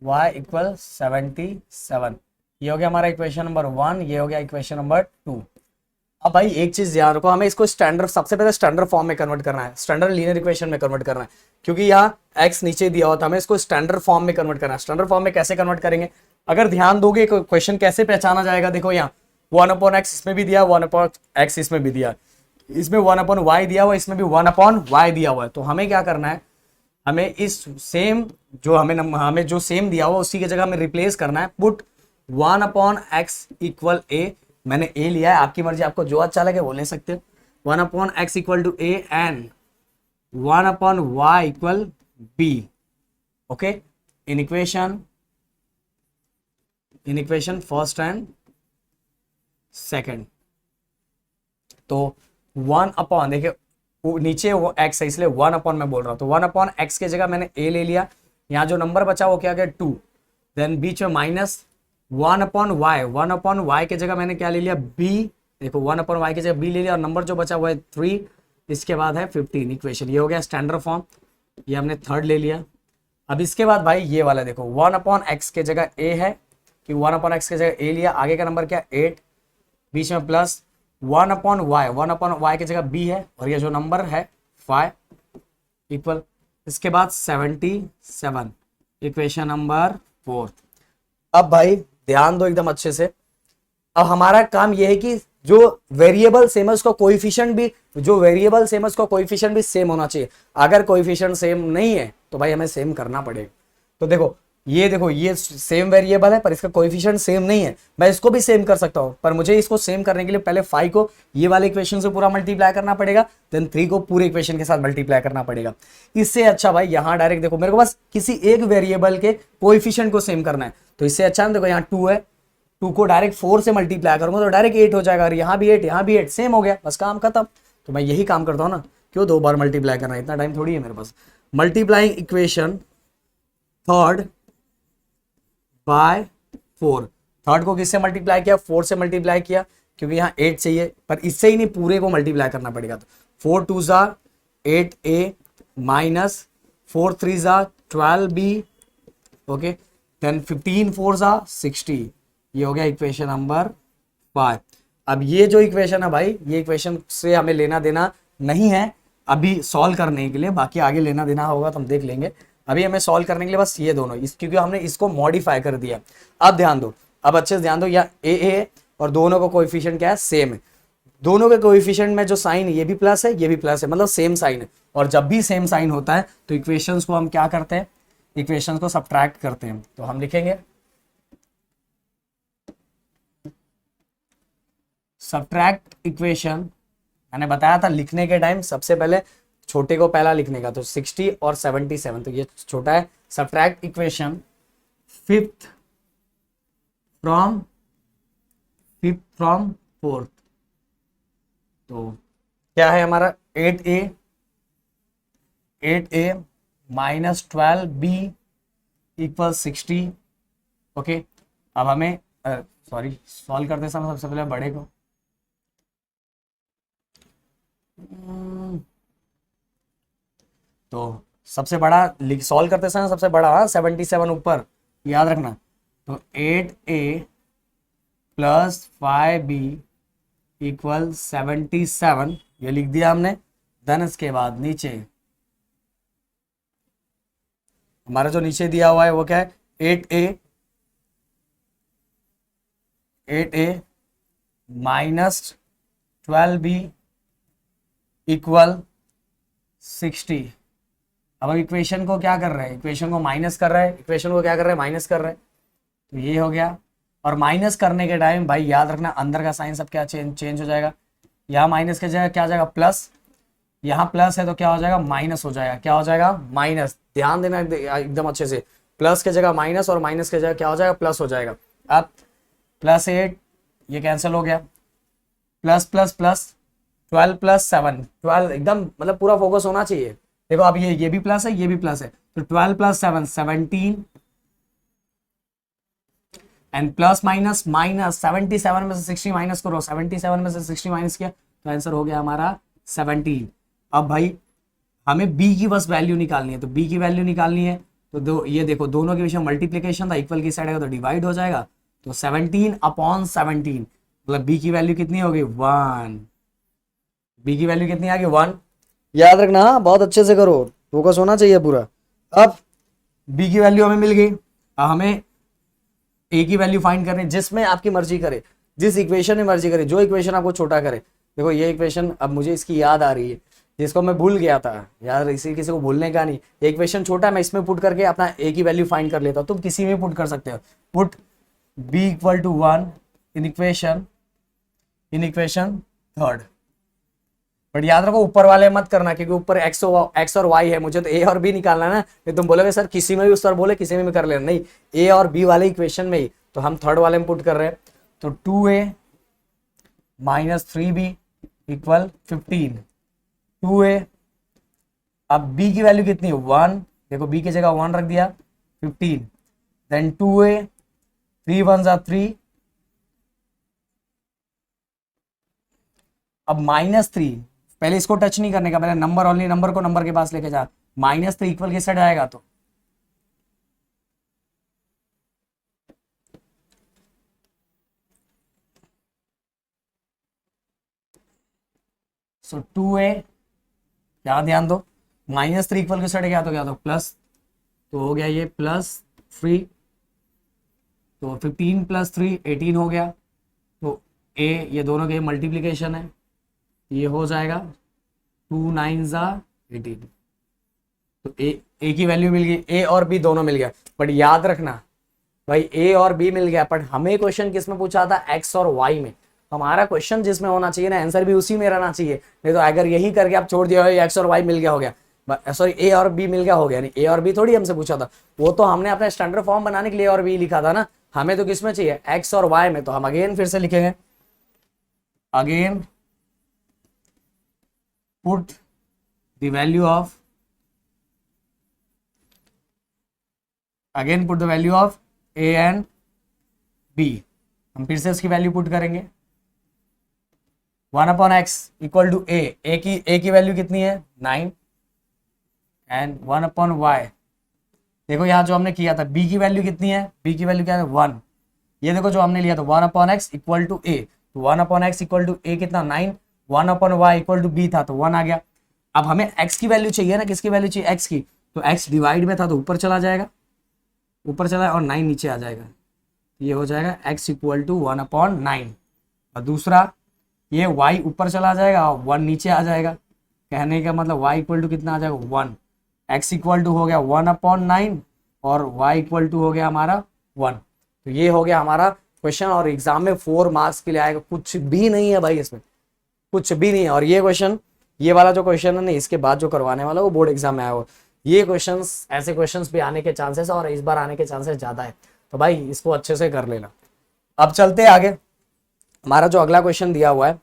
Speaker 1: y equal 77। ये हो गया हमारा इक्वेशन नंबर 1, ये हो गया इक्वेशन नंबर 2। अब भाई एक चीज ध्यान रखो, हमें इसको स्टैंडर्ड, सबसे पहले स्टैंडर्ड फॉर्म में कन्वर्ट करना है, स्टैंडर्ड लीनियर इक्वेशन में कन्वर्ट करना है, क्योंकि यहाँ x नीचे दिया होता है, हमें इसको स्टैंडर्ड फॉर्म में कन्वर्ट करना है। स्टैंडर्ड फॉर्म में कैसे कन्वर्ट करेंगे, अगर ध्यान दोगे क्वेश्चन कैसे पहचाना जाएगा, देखो यहाँ 1/x इसमें भी दिया, 1/x इसमें भी दिया, इसमें 1/y दिया हुआ, इसमें भी 1/y दिया हुआ है। तो हमें क्या करना है, हमें इस सेम जो हमें जो सेम दिया हुआ उसी की जगह हमें रिप्लेस करना है। पुट 1/x इक्वल a, मैंने a लिया है, आपकी मर्जी, आपको जो अच्छा लगे वो ले सकते हो। 1/x equal to a and 1/y equal b। Okay, in equation first and second. तो 1/, देखिए नीचे वो x है इसलिए 1/, मैं बोल रहा हूं, तो 1/x के जगह मैंने a ले लिया, यहाँ जो नंबर बचा वो क्या गया 2, देन बीच में माइनस 1/y, 1/y के जगह मैंने क्या ले लिया b, देखो 1/y के जगह b ले लिया और नंबर जो बचा हुआ है 3, इसके बाद है 15 इक्वेशन। ये हो गया स्टैंडर्ड फॉर्म, ये हमने थर्ड ले लिया। अब इसके बाद भाई ये वाला देखो 1/x के जगह a है, कि 1/x के जगह a लिया, आगे का नंबर क्या 8, बीच में प्लस 1/y की जगह b है, और ये जो नंबर है 5 इक्वल, इसके बाद 77 इक्वेशन नंबर 4। अब भाई ध्यान दो एकदम अच्छे से, अब हमारा काम यह है कि जो वेरिएबल सेम है उसका कोएफिशिएंट भी, सेम होना चाहिए। अगर कोएफिशिएंट सेम नहीं है तो भाई हमें सेम करना पड़ेगा। तो देखो ये सेम वेरिएबल है पर इसका कोएफिशिएंट सेम नहीं है, मैं इसको भी सेम कर सकता हूं, पर मुझे इसको सेम करने के लिए पहले 5 को ये वाले इक्वेशन से पूरा मल्टीप्लाई करना पड़ेगा, देन 3 को पूरे इक्वेशन के साथ मल्टीप्लाई करना पड़ेगा। इससे अच्छा भाई यहां डायरेक्ट देखो, मेरे को बस किसी एक वेरिएबल के कोएफिशिएंट को सेम करना है, तो इससे अच्छा देखो यहाँ 2 है, 2 को डायरेक्ट 4 से मल्टीप्लाई करूंगा तो डायरेक्ट 8 हो जाएगा, और यहाँ भी 8, यहाँ भी 8, सेम हो गया, बस काम खत्म। तो मैं यही काम करता हूँ ना, क्यों 2 बार मल्टीप्लाई करना, इतना टाइम थोड़ी है मेरे पास। Multiplying equation third by 4, third को किससे मल्टीप्लाई किया, 4 से मल्टीप्लाई किया, क्योंकि यहाँ 8 चाहिए, पर इससे ही नहीं पूरे को मल्टीप्लाई करना पड़ेगा। तो 4 2 ज़ा 8a माइनस 4 3 ज़ा 12b, ओके, देन 15 4 ज़ा 60, ये हो गया इक्वेशन नंबर 5। अब ये जो इक्वेशन है भाई, ये इक्वेशन से हमें लेना देना नहीं है अभी सॉल्व करने के लिए, बाकी आगे लेना देना होगा तो हम देख लेंगे। अभी हमें सॉल्व करने के लिए बस ये दोनों, क्योंकि हमने इसको मॉडिफाई कर दिया। अब ध्यान दो, अब अच्छे से ध्यान दो, या ए और दोनों का कोएफिशिएंट क्या है, सेम है। दोनों के कोएफिशिएंट में जो साइन है ये भी प्लस है, ये भी प्लस है, मतलब सेम साइन है। और जब भी सेम साइन होता है तो इक्वेशंस को हम क्या करते हैं, इक्वेशंस को सब्ट्रैक्ट करते हैं। तो हम लिखेंगे सब्ट्रैक्ट इक्वेशन, मैंने बताया था लिखने के टाइम सबसे पहले छोटे को पहला लिखने का, तो 60 और 77, तो ये छोटा है। Subtract equation fifth from fourth, तो क्या है हमारा 8a 8a minus 12b equal 60। Okay, अब हमें सॉरी सॉल्व करते समय सबसे पहले बड़े को तो सबसे बड़ा सॉल्व करते समय सबसे बड़ा 77 ऊपर, याद रखना। तो 8a प्लस 5b इक्वल 77 ये लिख दिया हमने। देन इसके बाद नीचे हमारा जो नीचे दिया हुआ है वो क्या है, 8a माइनस 12b इक्वल 60। अब हम इक्वेशन को क्या कर रहे हैं, इक्वेशन को माइनस कर रहे हैं, इक्वेशन को क्या कर रहे हैं, माइनस कर रहे हैं। तो ये हो गया। और माइनस करने के टाइम भाई याद रखना अंदर का साइन सब क्या चेंज हो जाएगा। यहाँ माइनस के जगह क्या आ जाएगा, प्लस। यहाँ प्लस है तो क्या हो जाएगा, माइनस हो जाएगा। क्या हो जाएगा, माइनस। ध्यान देना एकदम अच्छे से, प्लस के जगह माइनस और माइनस के जगह क्या हो जाएगा, प्लस हो जाएगा। अब +8 ये कैंसिल हो गया, प्लस प्लस प्लस 12 प्लस 7, 12 एकदम मतलब पूरा फोकस होना चाहिए। देखो अब ये भी प्लस है, ये भी प्लस है, तो 12 plus 7 17 and plus minus minus 77 में से 60 माइनस करो, 77 में से 60 माइनस किया तो आंसर हो गया हमारा 17। अब भाई हमें b की बस वैल्यू निकालनी है, तो b की वैल्यू निकालनी है तो ये देखो दोनों के बीच में मल्टीप्लीकेशन था, इक्वल की साइड आएगा तो डिवाइड हो जाएगा। तो 17/17 मतलब b की वैल्यू कितनी होगी, 1। b की वैल्यू कितनी आ गई, 1। याद रखना, हाँ बहुत अच्छे से करो, फोकस होना चाहिए पूरा। अब b की वैल्यू हमें मिल गई। अब हमें a की वैल्यू फाइंड करनी, जिसमें आपकी मर्जी करे, जिस इक्वेशन में मर्जी करे, जो इक्वेशन आपको छोटा करे। देखो ये इक्वेशन अब मुझे इसकी याद आ रही है, जिसको मैं भूल गया था यार, इसी किसी को भूलने का नहीं। ये इक्वेशन छोटा है, मैं इसमें पुट करके अपना a की वैल्यू फाइंड कर लेता हूँ। तुम किसी में पुट कर सकते हो। Put b equal to 1 in equation third. But याद रखो ऊपर वाले मत करना, क्योंकि ऊपर x और y है, मुझे तो a और b निकालना है ना। फिर तुम बोलोगे सर किसी में भी, उस सर बोले किसी में भी कर लेना, नहीं a और b वाले इक्वेशन में ही। तो हम थर्ड वाले में पुट कर रहे हैं, तो 2a minus 3b equal 15। 2a, अब b की वैल्यू कितनी है, 1। देखो b की जगह 1 रख दिया, 15। देन 2a 3 1 जा 3। अब -3, पहले इसको टच नहीं करने का, पहले नंबर ओनली नंबर को नंबर के पास लेके जा। -3 इक्वल किस साइड आएगा, तो सो 2a, यहाँ ध्यान दो, -3 इक्वल किस साइड गया, तो क्या, तो प्लस। तो हो गया ये +3, तो 15 + 3 18 हो गया। तो a ये दोनों के मल्टीप्लीकेशन है, ये हो जाएगा 2 9 जा 18। तो a की वैल्यू मिल गई, a और b दोनों मिल गया। बट याद रखना भाई a और b मिल गया, बट हमें क्वेश्चन किस में पूछा था, x और y में। हमारा क्वेश्चन जिसमें होना चाहिए ना, आंसर भी उसी में रहना चाहिए। नहीं तो अगर यही करके आप छोड़ दिया एक्स और वाई मिल गया हो गया, सॉरी ए और बी मिल गया हो गया, नहीं ए और बी थोड़ी हमसे पूछा था। वो तो हमने अपना स्टैंडर्ड फॉर्म बनाने के लिए और बी लिखा था ना। हमें तो किस में चाहिए, एक्स और वाई में। तो हम अगेन फिर से लिखेंगे, again put the value of, again put the value of a and b. हम फिर से उसकी वैल्यू पुट करेंगे, 1/x इक्वल टू ए की वैल्यू कितनी है, 9 एंड 1/y। देखो यहाँ जो हमने किया था, b की वैल्यू कितनी है, b की वैल्यू क्या है, 1। ये देखो जो हमने लिया था 1/x इक्वल टू ए, तो 1/x इक्वल टू ए कितना, 9। 1/y इक्वल टू b था, तो 1 आ गया। अब हमें x की वैल्यू चाहिए ना, किसकी वैल्यू चाहिए, x की। तो x डिवाइड में था तो ऊपर चला जाएगा, ऊपर चला और 9 नीचे आ जाएगा। ये हो जाएगा x इक्वल टू 1/9। और दूसरा ये y ऊपर चला जाएगा और 1 नीचे आ जाएगा। कहने का मतलब y इक्वल टू कितना आ जाएगा, 1। x इक्वल टू हो गया 1/9 और y इक्वल टू हो गया हमारा 1। तो ये हो गया हमारा क्वेश्चन, और एग्जाम में 4 मार्क्स के लिए आएगा। कुछ भी नहीं है भाई इसमें, कुछ भी नहीं है। और ये क्वेश्चन, ये वाला जो क्वेश्चन है ना, इसके बाद जो करवाने वाला वो बोर्ड एग्जाम में आया हो। ये क्वेश्चंस, ऐसे क्वेश्चंस भी आने के चांसेस और इस बार आने के चांसेस ज्यादा है। तो भाई इसको अच्छे से कर लेना। अब चलते आगे, हमारा जो अगला क्वेश्चन दिया हुआ है,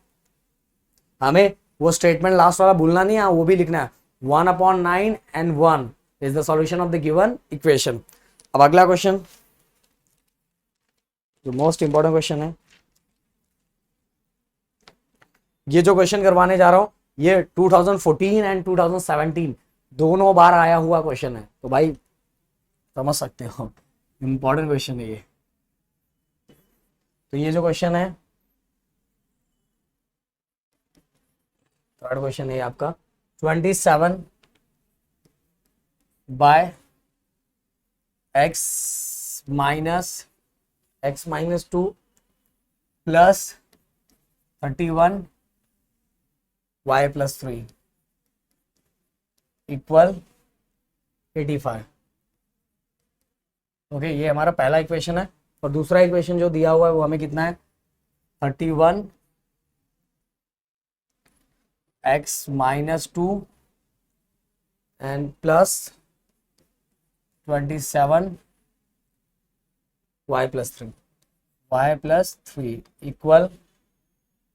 Speaker 1: हमें वो स्टेटमेंट लास्ट वाला भूलना नहीं है, वो भी लिखना है। 1/9 and 1 is the solution of the given equation. अब अगला क्वेश्चन, जो मोस्ट इंपॉर्टेंट क्वेश्चन है, ये जो क्वेश्चन करवाने जा रहा हूं ये 2014 एंड 2017 दोनों बार आया हुआ क्वेश्चन है, तो भाई समझ सकते हो इंपॉर्टेंट क्वेश्चन है ये। तो ये जो क्वेश्चन है, थर्ड क्वेश्चन है आपका 27 by x minus 2 plus 31 y plus 3 equal 85। Okay, ये हमारा पहला इक्वेशन है। और दूसरा इक्वेशन जो दिया हुआ है वो हमें कितना है, 31 x minus 2 and plus 27 y plus 3 equal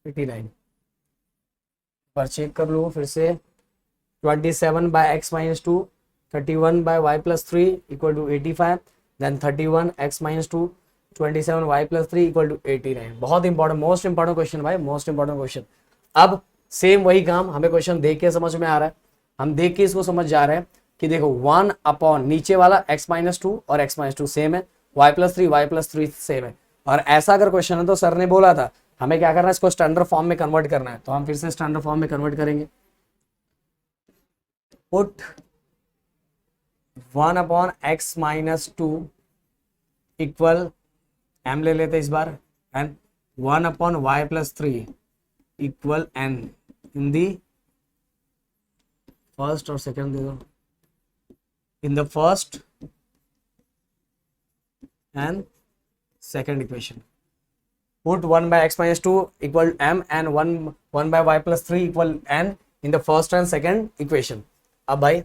Speaker 1: 89। पर चेक कर लो फिर से, 27 by x minus 2, 31 by y plus 3 equal to 85, then 31 x minus 2, 27 y plus 3 equal to 89। बहुत इंपॉर्टेंट, मोस्ट इंपॉर्टेंट क्वेश्चन भाई, मोस्ट इंपॉर्टेंट क्वेश्चन। अब सेम वही काम, हमें क्वेश्चन देख के समझ में आ रहा है, हम देख के इसको समझ जा रहे हैं कि देखो 1 अपॉन नीचे वाला x माइनस 2 और x माइनस 2 सेम है, y प्लस 3 सेम है। और ऐसा अगर क्वेश्चन है तो सर ने बोला था हमें क्या करना है, इसको स्टैंडर्ड फॉर्म में कन्वर्ट करना है, तो हम फिर से स्टैंडर्ड फॉर्म में कन्वर्ट करेंगे। Put 1 upon x minus 2 equal m ले लेते इस बार, and 1 upon y plus 3 equal n in the first और सेकेंड दे दो, in the first and second equation. Put 1 by x minus 2 equal m and 1 by y plus 3 equal n in the first and second equation। अब भाई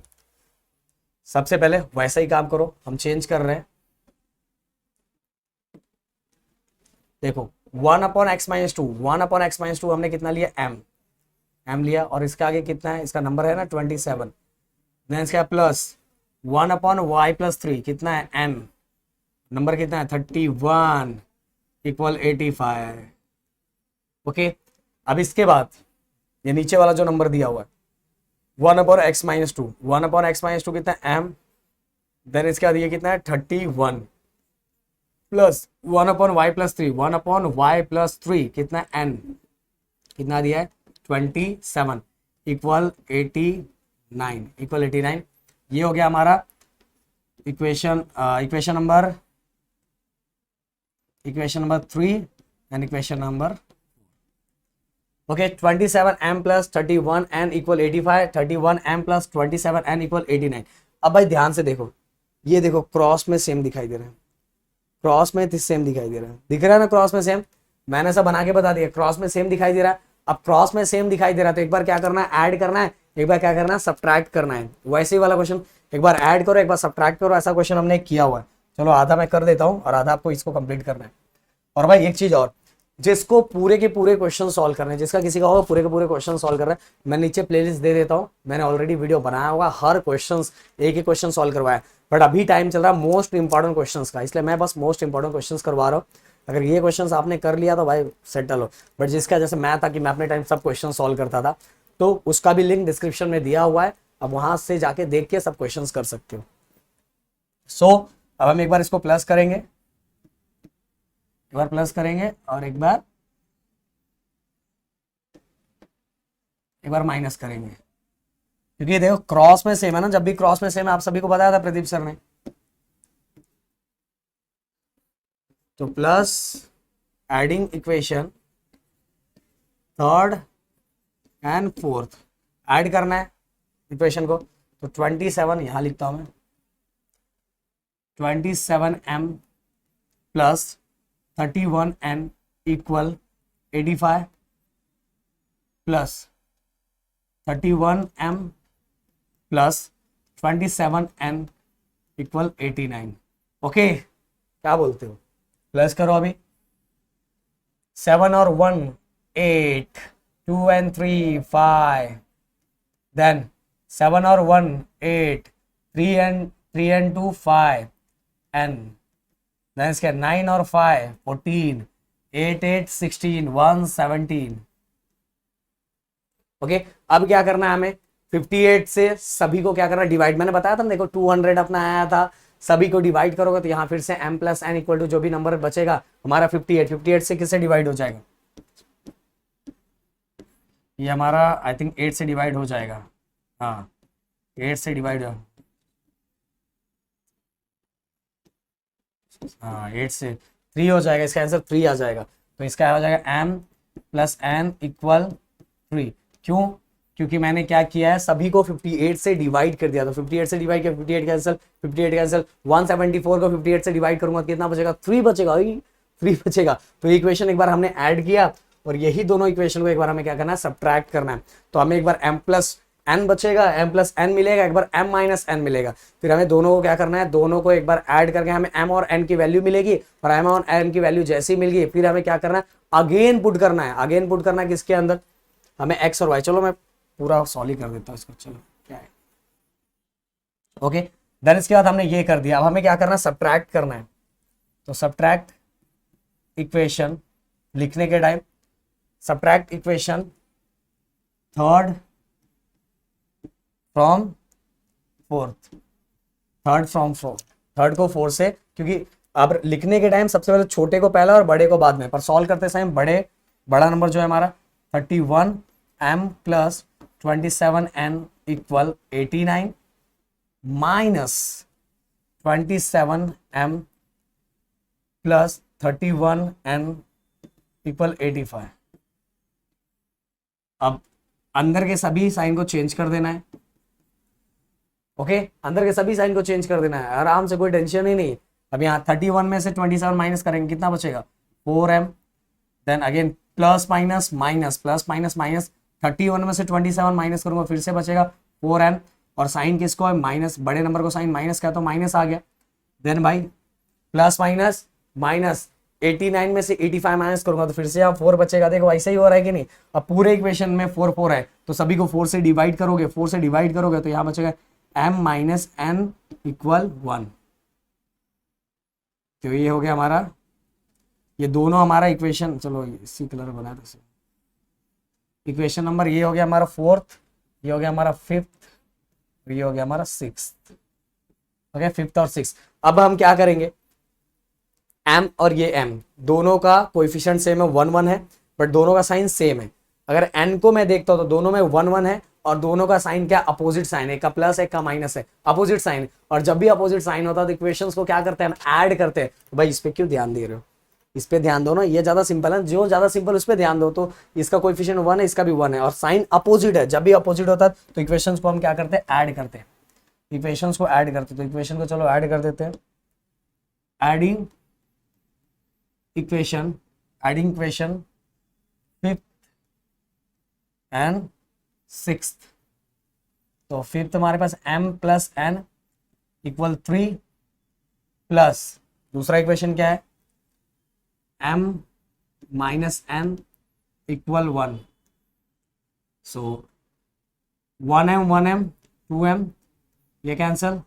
Speaker 1: सबसे पहले वैसा ही काम करो, हम चेंज कर रहे हैं। देखो 1 upon x minus 2, 1 upon x minus 2 हमने कितना लिया, m लिया, और इसके आगे कितना है, इसका नंबर है ना 27, देन इसका प्लस 1 अपॉन y प्लस 3 कितना है, n नंबर कितना है 31 इक्वल 85। ओके, अब इसके बाद ये नीचे वाला जो नंबर दिया हुआ है 1 upon x minus 2, 1 upon x minus 2 कितना है m, देन इसके बाद ये कितना है 31 plus 1 upon y plus 3, 1 upon y plus 3 कितना n, कितना दिया है 27 इक्वल 89। ये हो गया हमारा equation number 3 and equation number. Okay, 27m plus 31n equal 85, 31m plus 27n equal 89। अब भाई ध्यान से देखो, ये देखो क्रॉस में सेम दिखाई दे रहा है, क्रॉस में सेम दिखाई दे रहा है, दिख रहा है ना क्रॉस में सेम, मैंने सब बना के बता दिया, क्रॉस में सेम दिखाई दे रहा है। अब क्रॉस में सेम दिखाई दे रहा है तो एक बार क्या करना है, ऐड करना है, एक बार क्या करना है, सब्ट्रैक्ट करना है। वैसे ही वाला क्वेश्चन, एक बार ऐड करो एक बार सब्ट्रैक्ट करो, ऐसा क्वेश्चन हमने किया हुआ है। चलो आधा मैं कर देता हूँ और आधा आपको इसको कंप्लीट करना है। और भाई एक चीज और, जिसको पूरे के पूरे क्वेश्चन सॉल्व करने हैं, जिसका किसी का होगा पूरे के पूरे क्वेश्चन सॉल्व कर रहा है, मैं नीचे प्लेलिस्ट दे देता हूँ, मैंने ऑलरेडी वीडियो बनाया होगा, हर क्वेश्चन एक ही क्वेश्चन सॉल्व करवाया, बट अभी टाइम चल रहा है मोस्ट इंपॉर्टेंट क्वेश्चंस का, इसलिए मैं बस मोस्ट इंपॉर्टेंट क्वेश्चंस करवा रहा हूँ। अगर ये क्वेश्चंस आपने कर लिया तो भाई सेटल हो, बट जिसका जैसे मैं था कि मैं अपने टाइम सब क्वेश्चन सॉल्व करता था, तो उसका भी लिंक डिस्क्रिप्शन में दिया हुआ है, अब वहां से जाके देख के सब क्वेश्चन कर सकते हो। सो अब हम एक बार इसको प्लस करेंगे, एक बार प्लस करेंगे और एक बार माइनस करेंगे, क्योंकि देखो क्रॉस में सेम है ना, जब भी क्रॉस में सेम है, आप सभी को बताया था प्रदीप सर ने। तो plus adding equation third and fourth, add करना है इक्वेशन को, तो 27 यहां लिखता हूं मैं, 27m plus 31n equal 85 plus 31m plus 27n equal 89। Okay, क्या बोलते हो, प्लस करो अभी, 7 और 1 8, 2 and 3 5, देन 7 और 1 8, 3 and 2 5 n, देन इसके 9 और 5 14, 8 8 16, 1 17। ओके, अब क्या करना है हमें, 58 से सभी को क्या करना है, डिवाइड। मैंने बताया था देखो 200 अपना आया था, सभी को डिवाइड करोगे तो यहाँ फिर से m plus n equal to जो भी नंबर बचेगा हमारा 58 से किससे डिवाइड हो जाएगा, ये हमारा आई थिंक 8 से डिवाइड हो जाएगा। हाँ 8 से डिवाइड हो, हाँ 8 से 3 हो जाएगा, इसका आंसर 3 आ जाएगा। तो इसका हो जाएगा m प्लस n इक्वल 3। क्यों, क्योंकि मैंने क्या किया है, सभी को 58 से डिवाइड कर दिया। तो 58 से डिवाइड किया, 58 कैंसिल, 58 कैंसिल, 174 को 58 से डिवाइड करूंगा कितना बचेगा, 3 बचेगा, 3 बचेगा। तो इक्वेशन एक बार हमने ऐड किया और यही दोनों इक्वेशन को एक बार हमें क्या करना है, सब्ट्रैक्ट करना है। तो हमें एक बार m प्लस n बचेगा, m प्लस n मिलेगा, एक बार m माइनस n मिलेगा। फिर हमें दोनों को क्या करना है, दोनों को एक बार ऐड करके हमें m और n की वैल्यू मिलेगी, और m और n की वैल्यू जैसी मिल गई फिर हमें क्या करना है, अगेन पुट करना है। अगेन पुट करना है किसके अंदर, हमें x और y। चलो मैं पूरा सॉल्व कर देता हूँ इसको, चलो क्या है। ओके, देन इसके बाद हमने ये कर दिया, अब हमें क्या करना है, सब्ट्रैक्ट करना है। तो सब्ट्रैक्ट इक्वेशन लिखने के time, subtract equation third from fourth, third from fourth, third को 4 से, क्योंकि अब लिखने के टाइम सबसे पहले छोटे को पहला और बड़े को बाद में, पर सॉल्व करते समय बड़ा नंबर जो है हमारा 31 m plus 27 n equal 89 minus 27 m plus 31 n equal 85। अब अंदर के सभी साइन को चेंज कर देना है। ओके, अंदर के सभी साइन को चेंज कर देना है, आराम से, कोई टेंशन ही नहीं। अब यहाँ 31 में से 27 माइनस करेंगे, कितना बचेगा, 4m, then again plus minus minus, plus minus minus, 31 में से 27 माइनस करूंगा फिर से बचेगा 4m, और साइन किसको है, माइनस, बड़े नंबर को साइन माइनस का तो माइनस आ गया। देन भाई प्लस माइनस माइनस, 89 में से 85 माइनस करूंगा तो फिर से यहाँ 4 बचेगा। देखो ऐसा ही हो रहा है कि नहीं। अब पूरे इक्वेशन में 4 4 है तो सभी को 4 से डिवाइड करोगे, 4 से डिवाइड करोगे तो यहाँ बचेगा m माइनस n इक्वल 1। तो ये हो गया हमारा, ये दोनों हमारा इक्वेशन, चलो इसी कलर बना दो, इक्वेशन नंबर ये हो गया हमारा 4th, ये हो गया हमारा 5th, ये हो गया हमारा 6th। ओके, 5th और 6th। अब हम क्या करेंगे, m और ये m दोनों का कोएफिशिएंट सेम है, 1 1 है, बट दोनों का साइन सेम है। अगर n को मैं देखता हूं तो दोनों में 1 1 है, और दोनों का साइन क्या, अपोजिट साइन है, एक का प्लस एक का माइनस है, अपोजिट साइन। और जब भी अपोजिट साइन होता है तो इक्वेशंस को क्या करते हैं, हम ऐड करते हैं। तो भाई इस पे क्यों ध्यान दे रहे हो, इस पे ध्यान दो ना, ये ज्यादा सिंपल है, जो ज्यादा सिंपल उस पे ध्यान दो। तो इसका कोएफिशिएंट 1 है, इसका भी 1 है, और साइन अपोजिट है। जब भी अपोजिट होता है तो इक्वेशंस को हम क्या करते हैं, ऐड करते हैं, इक्वेशंस को ऐड करते हैं। तो इक्वेशन को चलो ऐड कर देते हैं, adding equation 5th and 6th। तो 5th हमारे पास m plus n equal 3 plus दूसरा इक्वेशन क्या है, m माइनस n इक्वल 1। सो 1m 1m 2m, ये कैंसल,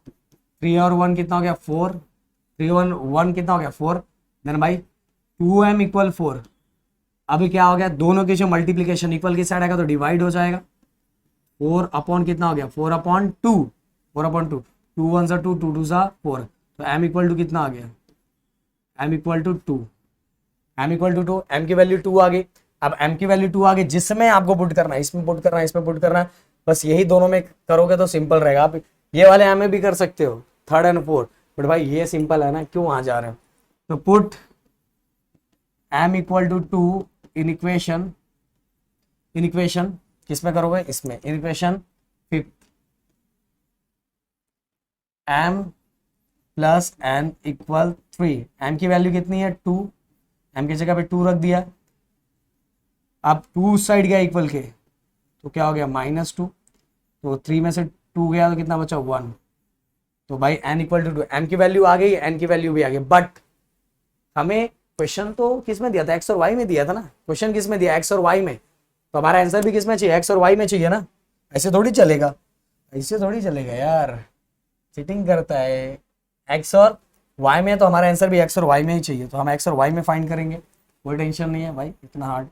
Speaker 1: 3 और 1 कितना हो गया 4, 3 1 1 कितना हो गया 4, देन भाई 2m इक्वल 4। अभी क्या हो गया, दोनों की जो मल्टीप्लीकेशन इक्वल की साइड आएगा तो डिवाइड हो जाएगा। 4 अपॉन कितना हो गया, 4 अपॉन 2, 4 अपॉन 2, 2 1 सा 2, 2 2 सा 4। तो m इक्वल टू कितना आ गया, m equal to 2, m equal to 2, m की वैल्यू 2 आ गई। अब m की वैल्यू 2 आ गई, जिसमें आपको पुट करना है, इसमें पुट करना है, इसमें पुट करना है, बस यही दोनों में करोगे तो सिंपल रहेगा। आप ये वाले m में भी कर सकते हो, 3rd एंड 4th, बट भाई ये सिंपल है ना, क्यों वहां जा रहे हो। तो put m equal to 2 in equation किसमें करोगे, इसमें, in equation 5th, m plus n equal 3। m की वैल्यू कितनी है 2, m की जगह पे 2 रख दिया। अब 2 साइड गया इक्वल के तो क्या हो गया -2, तो 3 में से 2 गया तो कितना बचा 1। तो भाई n इक्वल टू 2, m की वैल्यू आ गई, n की वैल्यू भी आ गई, बट हमें क्वेश्चन तो किसमें दिया था, x और y में दिया था ना। क्वेश्चन किसमें दिया, x और y में, तो हमारा आंसर भी किसमें चाहिए, x और y में चाहिए ना। ऐसे थोड़ी चलेगा, ऐसे थोड़ी चलेगा यार, चीटिंग करता है। एक्स और वाई में, तो हमारा आंसर भी एक्स और वाई में ही चाहिए, तो हम एक्स और वाई में फाइंड करेंगे, कोई टेंशन नहीं है भाई इतना hard.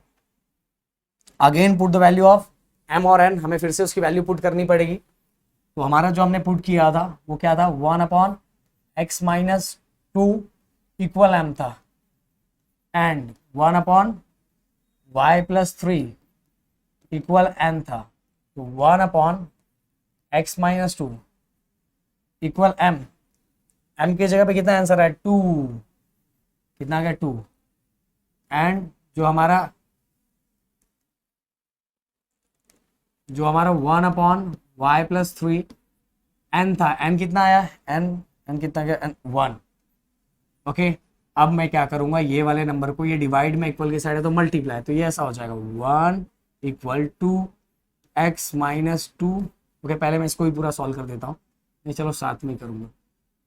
Speaker 1: Again put the value of m और एन, हमें फिर से उसकी वैल्यू पुट करनी पड़ेगी। तो हमारा जो हमने पुट किया था वो क्या था, 1/x-2 इक्वल एम था, एंड 1/y+3 इक्वल एन था। तो 1/x-2 इक्वल एम, एम की जगह पे कितना आंसर है 2, कितना आ गया 2, एंड जो हमारा 1/y+3 एन था, एन कितना आया, एन कितना गया, एन 1। ओके, अब मैं क्या करूंगा, ये वाले नंबर को, ये डिवाइड में इक्वल की साइड है तो मल्टीप्लाई, तो ये ऐसा हो जाएगा 1 = x-2। ओके, पहले मैं इसको भी पूरा सॉल्व कर देता हूँ, नहीं चलो साथ में करूंगा।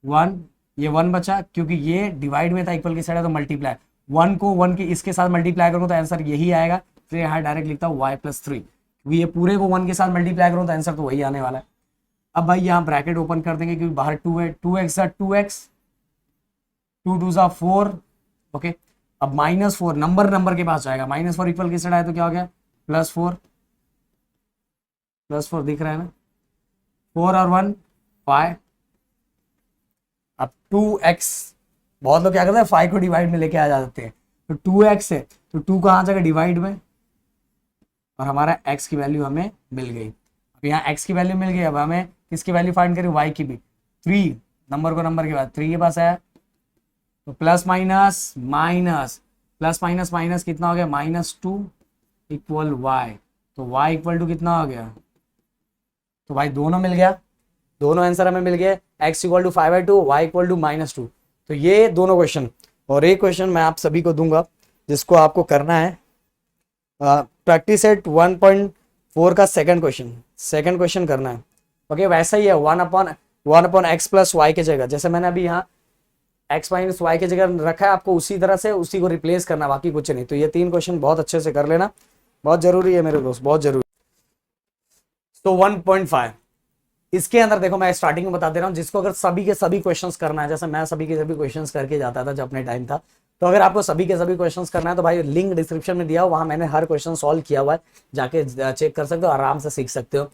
Speaker 1: 1, ये 1 बचा, क्योंकि ये डिवाइड में था, इक्वल की साइड है तो मल्टीप्लाई, 1 को 1 की इसके साथ मल्टीप्लाई करूँ तो आंसर यही आएगा, फिर यहाँ डायरेक्ट लिखता हूँ y+3, क्योंकि ये पूरे को 1 के साथ मल्टीप्लाई करूँ तो आंसर तो वही आने वाला है। अब भाई यहाँ ब्रैकेट ओपन कर देंगे, क्योंकि बाहर 2 है, 2x = 2x, 2 2 = 4। ओके, अब -4 नंबर के पास जाएगा, -4 इक्वल की साइड आए तो क्या हो गया, +4, +4 दिख रहा है ना, 4 और 1 5। अब 2x, बहुत लोग क्या करते हैं 5 को डिवाइड में लेके आ जाते हैं, तो 2x है तो 2 कहाँ जाएगा डिवाइड में, और हमारा x की वैल्यू हमें मिल गई। अब यहाँ x की वैल्यू मिल गई, अब हमें किसकी वैल्यू फाइंड करें, y की भी। 3 नंबर को नंबर के बाद 3 के पास आया, तो plus minus minus, plus minus minus कितना हो गया, -2 इक्वल y, तो y इक्वल टू कितना हो गया, तो भाई दोनों मिल गया, दोनों आंसर हमें मिल गए, x = 5/2, y = -2। तो ये दोनों क्वेश्चन, और एक क्वेश्चन मैं आप सभी को दूंगा जिसको आपको करना है प्रैक्टिस सेट 1.4 का सेकंड क्वेश्चन करना है। ओके, वैसा ही है 1/x + y की जगह, जैसे मैंने अभी यहाँ x - y की जगह रखा है, आपको उसी तरह से उसी को रिप्लेस करना, बाकी कुछ नहीं। तो ये 3 क्वेश्चन बहुत अच्छे से कर लेना, बहुत जरूरी है मेरे दोस्त, बहुत जरूरी। तो 1.5 इसके अंदर देखो, मैं स्टार्टिंग में बता दे रहा हूँ, जिसको अगर सभी के सभी क्वेश्चंस करना है, जैसे मैं सभी के सभी क्वेश्चंस करके जाता था जब अपने टाइम था, तो अगर आपको सभी के सभी क्वेश्चंस करना है तो भाई लिंक डिस्क्रिप्शन में दिया हुआ, वहां मैंने हर क्वेश्चन सॉल्व किया हुआ है, जाके चेक कर सकते हो, आराम से सीख सकते हो।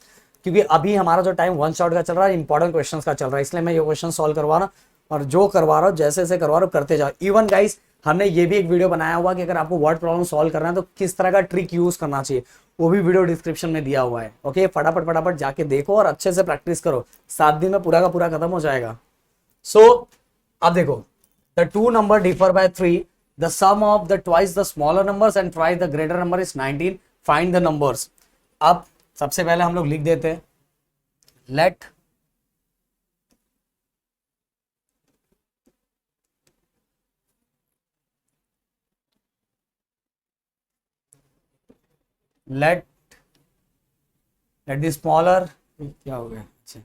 Speaker 1: क्योंकि अभी हमारा जो टाइम 1 शॉट का चल रहा है, इंपॉर्टेंट क्वेश्चन का चल रहा है, इसलिए मैं ये क्वेश्चन सॉल्व करवा रहा हूँ, और जो करवा रहा हूँ जैसे जैसे करवा रहा हूँ करते जाओ। इवन गाइस, हमने ये भी एक वीडियो बनाया हुआ कि अगर आपको वर्ड प्रॉब्लम सॉल्व करना है तो किस तरह का ट्रिक यूज करना चाहिए, वो भी वीडियो डिस्क्रिप्शन में दिया हुआ है। ओके, फटाफट फटाफट जाके देखो और अच्छे से प्रैक्टिस करो, 7 दिन में पूरा का पूरा खत्म हो जाएगा। सो अब देखो, the 2 number differ by 3, the sum of the twice the smaller numbers and twice the greater number is 19, find the numbers. अब सबसे पहले हम लोग लिख देते हैं, लेट लेट द स्मॉलर, क्या हो गया, अच्छा,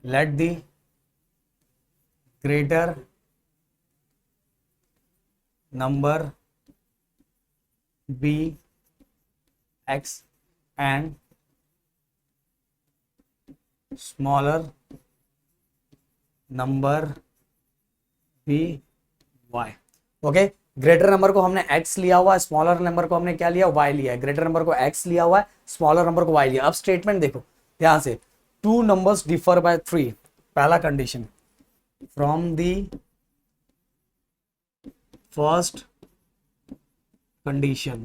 Speaker 1: let the greater number be x and smaller number be y। Okay, greater number को हमने x लिया हुआ है, स्मॉलर नंबर को हमने क्या लिया, y लिया है। ग्रेटर नंबर को x लिया हुआ है, स्मॉलर नंबर को y लिया। अब स्टेटमेंट देखो ध्यान से, 2 नंबर्स डिफर बाय 3, पहला condition, from the first condition,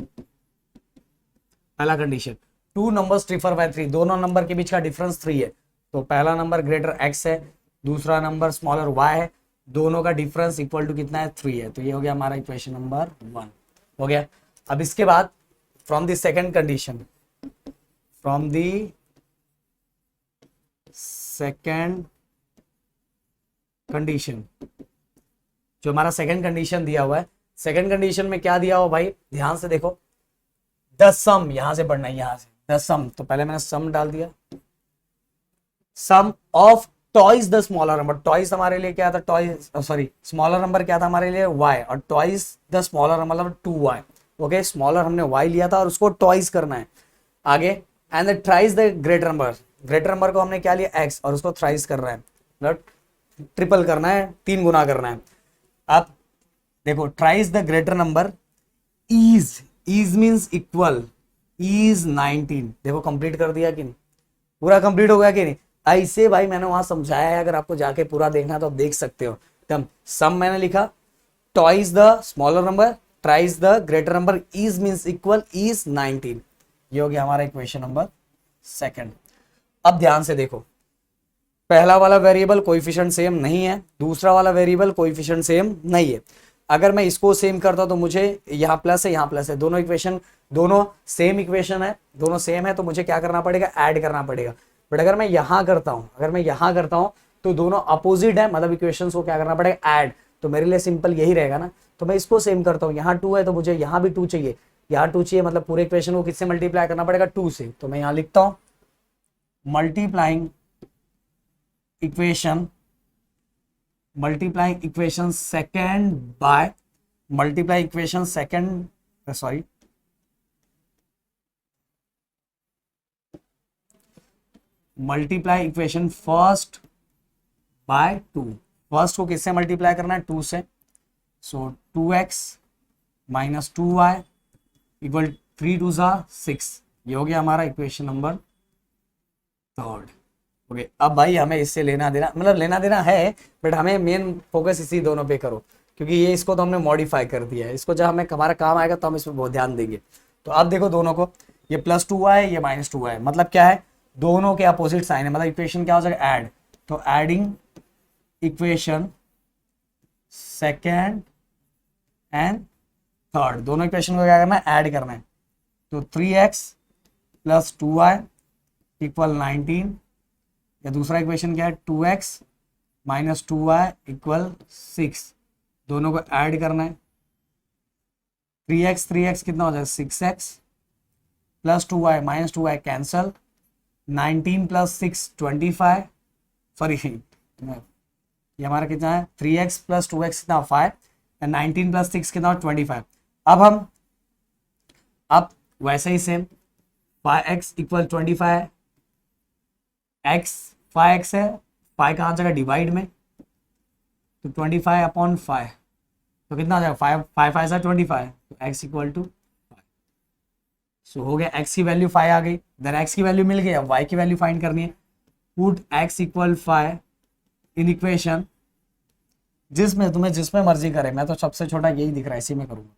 Speaker 1: पहला कंडीशन 2 नंबर्स डिफर बाय 3, दोनों नंबर के बीच का डिफरेंस 3 है, तो पहला नंबर ग्रेटर x है, दूसरा नंबर स्मॉलर y है, दोनों का डिफरेंस इक्वल टू कितना है 3 है। तो ये हो गया हमारा इक्वेशन नंबर 1 हो गया। अब इसके बाद from the second condition, from the second condition, जो हमारा सेकंड कंडीशन दिया हुआ है, सेकंड कंडीशन में क्या दिया हुआ भाई, ध्यान से देखो, द सम, यहां से पढ़ना है, यहां से द सम, तो पहले मैंने सम डाल दिया, sum of twice the smaller number, twice हमारे लिए क्या था, टॉइस सॉरी स्मॉलर नंबर क्या था हमारे लिए y, और टॉइस द स्मॉलर नंबर मतलब 2y, ओके, स्मॉलर हमने y लिया था और उसको ट्वाइस करना है आगे। And thrice the greater number, greater number को हमने क्या लिया x और उसको थ्राइस करना है, मतलब ट्रिपल करना है, 3 गुना करना है। अब देखो thrice the greater number is means equal, is 19। देखो कंप्लीट कर दिया कि नहीं, पूरा कंप्लीट हो गया कि नहीं। ऐसे भाई मैंने वहां समझाया है, अगर आपको जाके पूरा देखना है तो आप देख सकते हो। तब सम मैंने लिखा, twice the smaller number, ट्राइस the greater number, is means equal, is 19। ये हो गया हमारा इक्वेशन नंबर सेकंड। अब ध्यान से देखो, पहला वाला वेरिएबल कोएफिशिएंट सेम नहीं है, दूसरा वाला वेरिएबल कोएफिशिएंट सेम नहीं है। अगर मैं इसको सेम करता तो मुझे यहाँ प्लस है यहाँ प्लस है, दोनों इक्वेशन, दोनों सेम इक्वेशन है, दोनों सेम है, तो मुझे क्या करना पड़ेगा, ऐड करना पड़ेगा। बट अगर मैं यहाँ करता हूँ, अगर मैं यहाँ करता हूँ तो दोनों अपोजिट है, मतलब इक्वेशन को क्या करना पड़ेगा, ऐड। तो मेरे लिए सिंपल यही रहेगा ना। तो मैं इसको सेम करता हूँ, यहाँ 2 है तो मुझे यहाँ भी 2 चाहिए, यहाँ 2 चाहिए, मतलब पूरे इक्वेशन को किससे मल्टीप्लाई करना पड़ेगा, 2 से। तो मैं यहाँ लिखता हूँ multiplying equation second by multiply equation second, sorry, multiply equation first by 2। First को किससे मल्टीप्लाई करना है, 2 से। सो 2x माइनस 2y इक्वल 3 2 6। ये हो गया हमारा इक्वेशन नंबर थर्ड। ओके, अब भाई हमें इससे लेना देना, मतलब लेना देना है, बट हमें मेन फोकस इसी दोनों पे करो, क्योंकि ये इसको तो हमने मॉडिफाई कर दिया है। इसको जब हमें हमारा काम आएगा तो हम इस पर बहुत ध्यान देंगे। तो अब देखो दोनों को, ये +2 है, ये -2 है, मतलब क्या है, दोनों के अपोजिट साइन है, मतलब इक्वेशन क्या हो जाएगा, ऐड। तो adding equation second and third, दोनों इक्वेशन को क्या करना है, ऐड करना है। तो 3x + 2y इक्वल 19, या दूसरा इक्वेशन क्या है, 2x माइनस 2y इक्वल 6, दोनों को ऐड करना है। 3x कितना हो जाएगा, 6x + 2y minus 2y cancel, 19 + 6 25, sorry ये हमारा कितना है, 3x + 2x कितना 5, 19 + 6 कितना 25। अब वैसे ही same 5x equal 25, x 5x है, 5 कहाँ जाएगा, डिवाइड में, तो 25/5, तो कितना आ जाएगा, 5 5 से 25, तो x इक्वल टू 5। सो हो गया, x की वैल्यू 5 आ गई, देन x की वैल्यू मिल गई, अब y की वैल्यू फाइंड करनी है। Put x equal 5 in equation, जिसमें मर्जी करे, मैं तो सबसे छोटा यही दिख रहा है, इसी में करूँगा,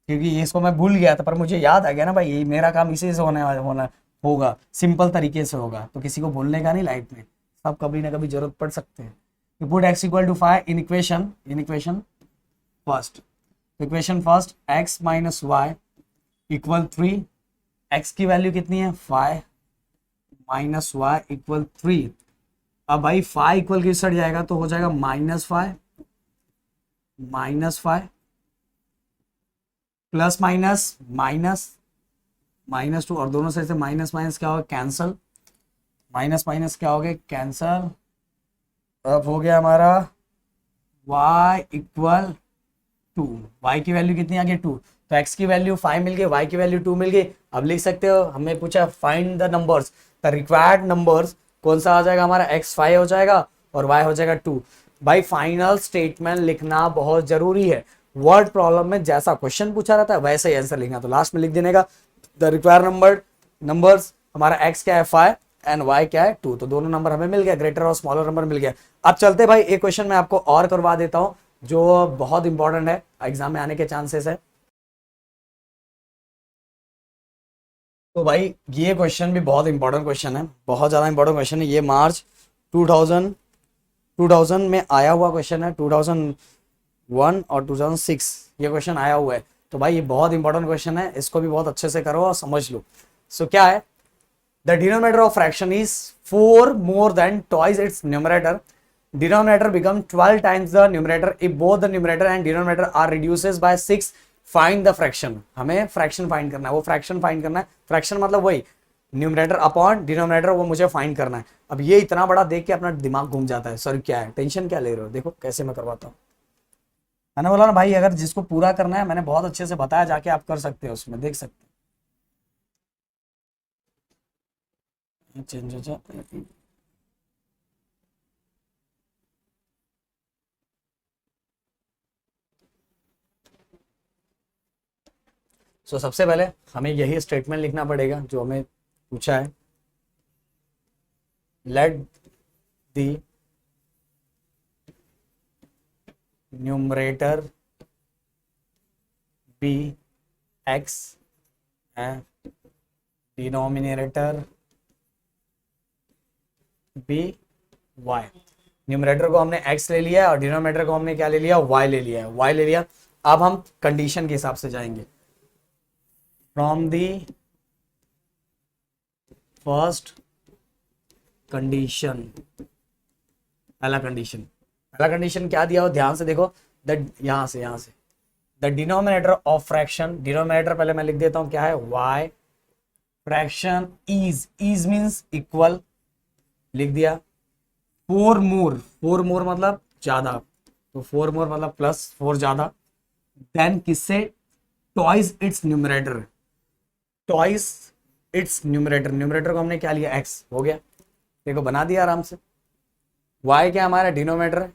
Speaker 1: क्योंकि इसको मैं भूल गया था, पर मुझे याद आ गया ना भाई, ये मेरा काम इसी से होना होगा, सिंपल तरीके से होगा, तो किसी को भूलने का नहीं लाइफ में, सब कभी ना कभी जरूरत पड़ सकते हैं। You put x equal to 5 in equation first. Equation first x minus Y equal 3, x की वैल्यू कितनी है 5 माइनस वाई इक्वल 3। अब भाई 5 इक्वल किस साइड जाएगा, तो हो जाएगा -5 प्लस -2, और दोनों साइड से माइनस माइनस क्या होगा, कैंसल, माइनस क्या हो गया, कैंसल। अब हो गया हमारा y इक्वल 2, y की वैल्यू कितनी आ गई 2, तो x की वैल्यू 5 मिल गई, y की वैल्यू 2 मिल गई। अब लिख सकते हो, हमें पूछा find the numbers, the required numbers, कौन सा आ जाएगा हमारा, x 5 हो जाएगा और y हो जाएगा 2। भाई फाइनल स्टेटमेंट लिखना बहुत जरूरी है, वर्ड प्रॉब्लम में जैसा क्वेश्चन पूछा रहता है वैसे ही आंसर लिखना। तो लास्ट में लिख देने का द रिक्वायर्ड नंबर्स, हमारा x क्या है 5 एंड y क्या है 2, तो दोनों नंबर हमें मिल गया, ग्रेटर और स्मॉलर नंबर मिल गया। अब चलते भाई, एक क्वेश्चन मैं आपको और करवा देता हूं जो बहुत इंपॉर्टेंट है, एग्जाम में आने के चांसेस है। तो भाई ये क्वेश्चन भी बहुत इंपॉर्टेंट क्वेश्चन है, बहुत ज्यादा इंपॉर्टेंट क्वेश्चन है। ये मार्च 2000 में आया हुआ क्वेश्चन है, 2001 और 2006 ये क्वेश्चन आया हुआ है। तो भाई ये बहुत इंपॉर्टेंट क्वेश्चन है, इसको भी बहुत अच्छे से करो और समझ लो। सो क्या है, the denominator of fraction is 4 more than twice its numerator. Denominator become 12 times the numerator if both the numerator and denominator are reduces by 6. Find the fraction. हमें फ्रैक्शन फाइंड करना है, वो फ्रैक्शन फाइंड करना है, fraction मतलब वही numerator upon denominator, वो मुझे फाइंड करना है। अब ये इतना बड़ा देख के अपना दिमाग घूम जाता है, सॉरी क्या है, टेंशन क्या ले रहे हो, देखो कैसे मैं करवाता हूँ। मैंने बोला ना भाई, अगर जिसको पूरा करना है मैंने बहुत अच्छे से बताया, जाके आप कर सकते हो, उसमें देख सकते हो। चेंज हो जाता है। सो सबसे पहले हमें यही स्टेटमेंट लिखना पड़ेगा जो हमें पूछा है। Let the numerator be x and denominator be y. Numerator को हमने x ले लिया और डिनोमिनेटर को हमने क्या ले लिया, y ले लिया है, y ले लिया। अब हम कंडीशन के हिसाब से जाएंगे। फ्रॉम दी फर्स्ट कंडीशन, पहला कंडीशन क्या दिया हो, ध्यान से देखो। द यहां से the denominator of fraction, denominator पहले मैं लिख देता हूं क्या है, y, fraction is means equal, लिख दिया। फोर मोर मतलब ज्यादा, तो फोर मोर मतलब प्लस फोर ज्यादा, देन किससे, twice it's numerator, twice it's numerator, numerator को हमने क्या लिया, x हो गया। देखो बना दिया आराम से। y क्या हमारा denominator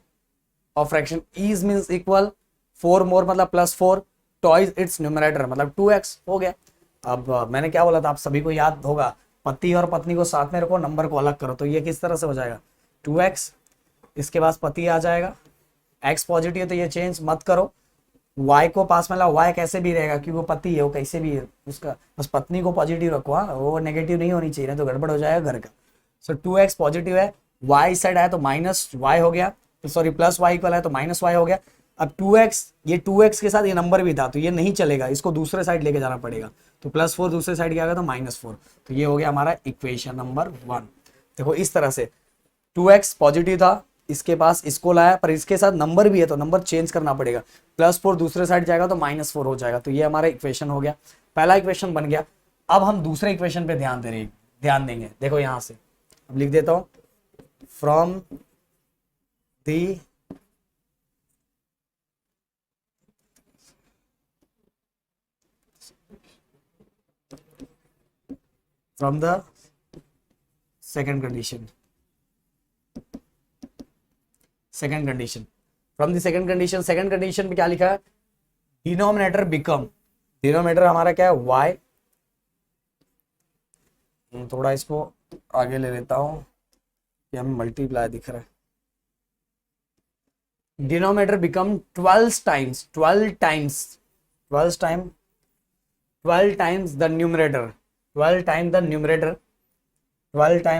Speaker 1: of fraction, is means equal, four more मतलब plus four, twice it's numerator मतलब 2x हो गया। अब मैंने क्या बोला था, आप सभी को याद होगा, पति और पत्नी को साथ में रखो, नंबर को अलग करो, तो ये किस तरह से हो जाएगा, 2x, इसके पास पति आ जाएगा, x पॉजिटिव है तो ये चेंज मत करो, y को पास में लाओ, y कैसे भी रहेगा क्योंकि वो पति है, वो कैसे भी है उसका, बस पत्नी को पॉजिटिव रखो, हाँ वो नेगेटिव नहीं होनी चाहिए, तो गड़बड़ हो जाएगा घर का। सो 2x पॉजिटिव है, y साइड आया तो माइनस y हो गया, सॉरी प्लस y इक्वल है तो माइनस y हो गया। अब 2x, ये 2x के साथ ये नंबर भी था तो ये नहीं चलेगा, इसको दूसरे साइड लेके जाना पड़ेगा, तो प्लस फोर दूसरे साइड क्या आएगा तो माइनस फोर, तो ये हो गया हमारा इक्वेशन नंबर 1। देखो इस तरह से 2x पॉजिटिव था, इसके पास इसको लाया, पर इसके साथ नंबर भी है तो नंबर चेंज करना पड़ेगा, प्लस फोर दूसरे साइड जाएगा तो माइनस फोर हो जाएगा, तो ये हमारा इक्वेशन हो गया, पहला इक्वेशन बन गया। अब हम दूसरे इक्वेशन पे ध्यान देंगे। देखो यहां से अब लिख देता हूं, from the from the second condition, from the second condition में क्या लिखा है, डिनोमिनेटर बिकम, डिनोमिनेटर हमारा क्या है y, थोड़ा इसको आगे ले लेता हूं कि हमें मल्टीप्लाई दिख रहा है, denominator become 12 times the numerator, 12 times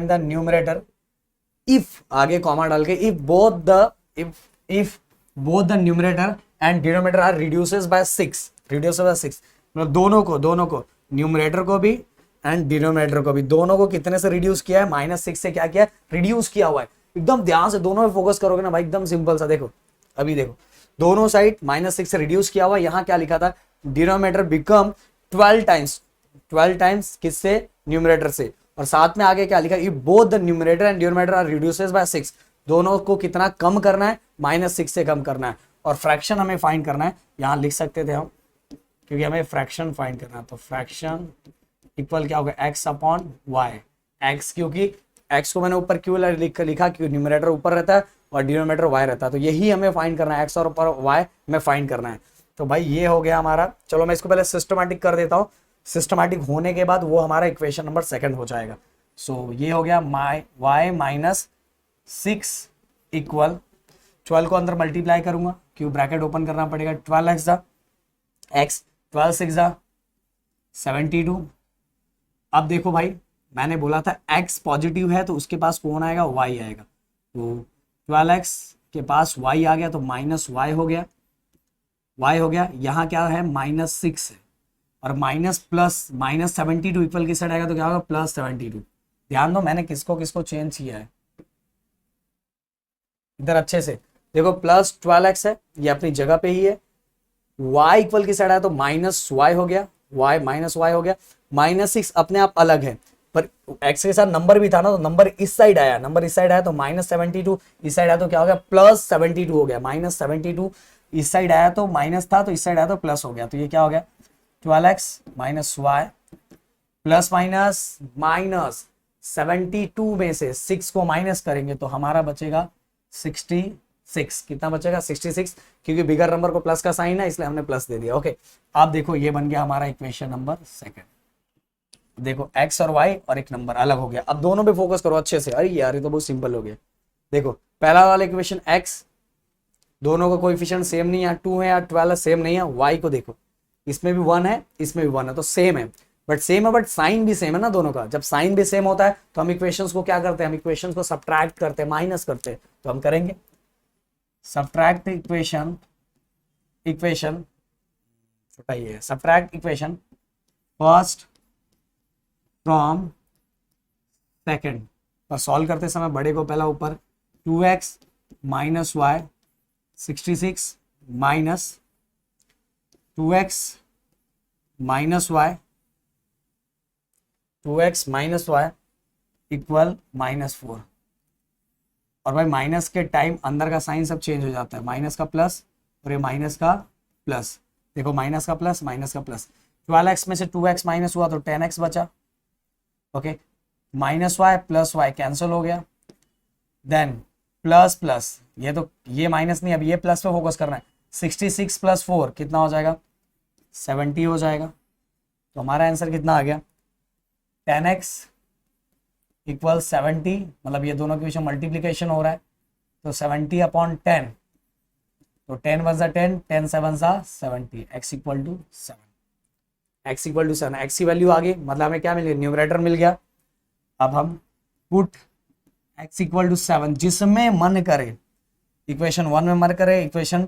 Speaker 1: the numerator, if आगे कॉमा डाल के, if both the numerator and denominator are reduces by 6, मतलब दोनों को न्यूमरेटर को भी एंड डिनोमिनेटर को भी, दोनों को कितने से रिड्यूस किया है, -6 से क्या किया है, रिड्यूस किया हुआ है। एकदम ध्यान से दोनों में फोकस करोगे ना भाई, एकदम सिंपल सा। देखो अभी देखो, दोनों साइड -6 से रिड्यूस किया हुआ, यहाँ क्या लिखा था, डिनोमिनेटर बिकम 12 टाइम्स किससे, न्यूमरेटर से, और साथ में आगे क्या लिखा, if both the numerator and denominator are reduces by 6, दोनों को कितना कम करना है, -6 से कम करना है, और फ्रैक्शन हमें फाइंड करना है, यहां लिख सकते थे हम क्योंकि हमें फ्रैक्शन फाइंड करना है, तो फ्रैक्शन इक्वल क्या होगा, x अपॉन y, x क्योंकि x को मैंने ऊपर क्यों लिखा, क्योंकि न्यूमरेटर ऊपर रहता है और डिनोमिनेटर y रहता है, तो यही हमें फाइंड करना है, x और ऊपर y हमें फाइंड करना है। तो भाई ये हो गया हमारा, चलो मैं इसको पहले सिस्टमैटिक कर देता हूँ, सिस्टमैटिक होने के बाद वो हमारा इक्वेशन नंबर 2 हो जाएगा। सो ये हो गया y -6 इक्वल, 12 को अंदर मल्टीप्लाई करूंगा क्यों, ब्रैकेट ओपन करना पड़ेगा, 12 6 72। अब देखो भाई मैंने बोला था x पॉजिटिव है तो उसके पास कौन आएगा, y आएगा, तो 12x के पास y आ गया तो -y हो गया, यहाँ क्या है -6 है, और -72 इक्वल की साइड आएगा तो क्या होगा, +72। ध्यान दो मैंने किसको किसको चेंज किया है इधर अच्छे से, देखो +12x है, ये अपनी जगह पे ही है, y इक्वल की साइड आया तो -y हो गया, -y हो गया, -6 अपने आप अलग है, पर x के साथ नंबर भी था ना, तो नंबर इस साइड आया तो -72, इस साइड आया तो क्या हो गया, +72 हो गया, -72 इस साइड आया तो माइनस था, तो इस साइड आया तो प्लस हो गया, तो ये क्या हो गया 12x minus y plus minus minus 72 में से 6 को माइनस करेंगे तो हमारा बचेगा 66। कितना बचेगा 66, क्योंकि बिगर नंबर को प्लस का साइन है इसलिए हमने प्लस दे दिया। ओके, अब देखो ये बन गया हमारा इक्वेशन नंबर सेकंड। देखो x और y और एक नंबर अलग हो गया। अब दोनों पे फोकस करो अच्छे से। अरे यार ये तो बहुत सिंपल हो गया। देखो पहला वाला इक्वेशन x, दोनों का कोएफिशिएंट सेम नहीं है, 2 है या 12 है, सेम नहीं है। y को देखो, इसमें भी 1 है इसमें भी 1 है, तो सेम है, बट सेम है बट साइन भी सेम है ना दोनों का। जब साइन भी सेम होता है तो हम इक्वेशंस को क्या करते हैं, हम इक्वेशंस को सब्ट्रैक्ट करते हैं, माइनस करते हैं। तो हम करेंगे सब्ट्रैक्ट इक्वेशन छोटा ही है, subtract equation first from second. और सॉल्व करते समय बड़े को पहला ऊपर 2x minus y 66 minus 2x minus y 2x minus Y equal -4। और भाई माइनस के टाइम अंदर का साइन सब चेंज हो जाता है, माइनस का प्लस और ये माइनस का प्लस। देखो माइनस का प्लस माइनस का प्लस, 12x में से 2x माइनस हुआ तो 10x बचा। ओके, minus y plus y cancel हो गया, देन प्लस प्लस, ये तो ये माइनस नहीं, अब ये प्लस पे फोकस करना है। 66 प्लस 4 कितना हो जाएगा 70 हो जाएगा। तो हमारा आंसर कितना आ गया 10x इक्वल 70, मतलब ये दोनों के बीच में मल्टीप्लीकेशन हो रहा है तो 70/10, तो 10 + 10, 10 7 70, x equal to 7। x equal to 7, x की वैल्यू आ गई, मतलब हमें क्या मिल गया न्यूमरेटर मिल गया। अब हम पुट x इक्वल टू 7 जिसमें मन करे, इक्वेशन 1 में मन करे, इक्वेशन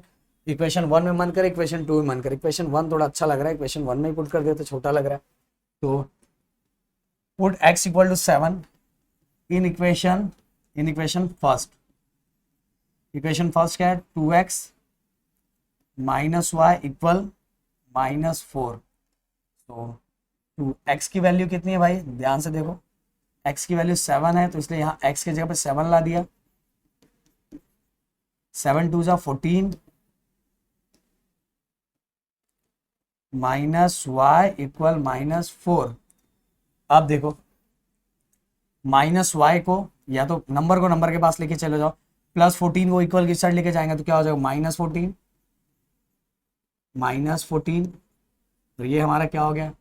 Speaker 1: 1 में मन करे, इक्वेशन 2 में मन करे। इक्वेशन 1 थोड़ा अच्छा लग रहा है, इक्वेशन 1 में ही पुट कर दे तो छोटा लग रहा है। तो put x equal to 7 in equation first. Equation first क्या है 2x माइनस वाई इक्वल -4। तो 2x की वैल्यू कितनी है भाई, ध्यान से देखो, x की वैल्यू 7 है तो इसलिए यहाँ x की जगह पे 7 ला दिया। 7 2 = 14 माइनस वाई इक्वल -4। अब देखो माइनस वाई को या तो नंबर को नंबर के पास लेके चले जाओ, प्लस 14 को इक्वल की साइड लेके जाएंगे तो क्या हो जाएगा -14। तो ये हमारा क्या हो गया,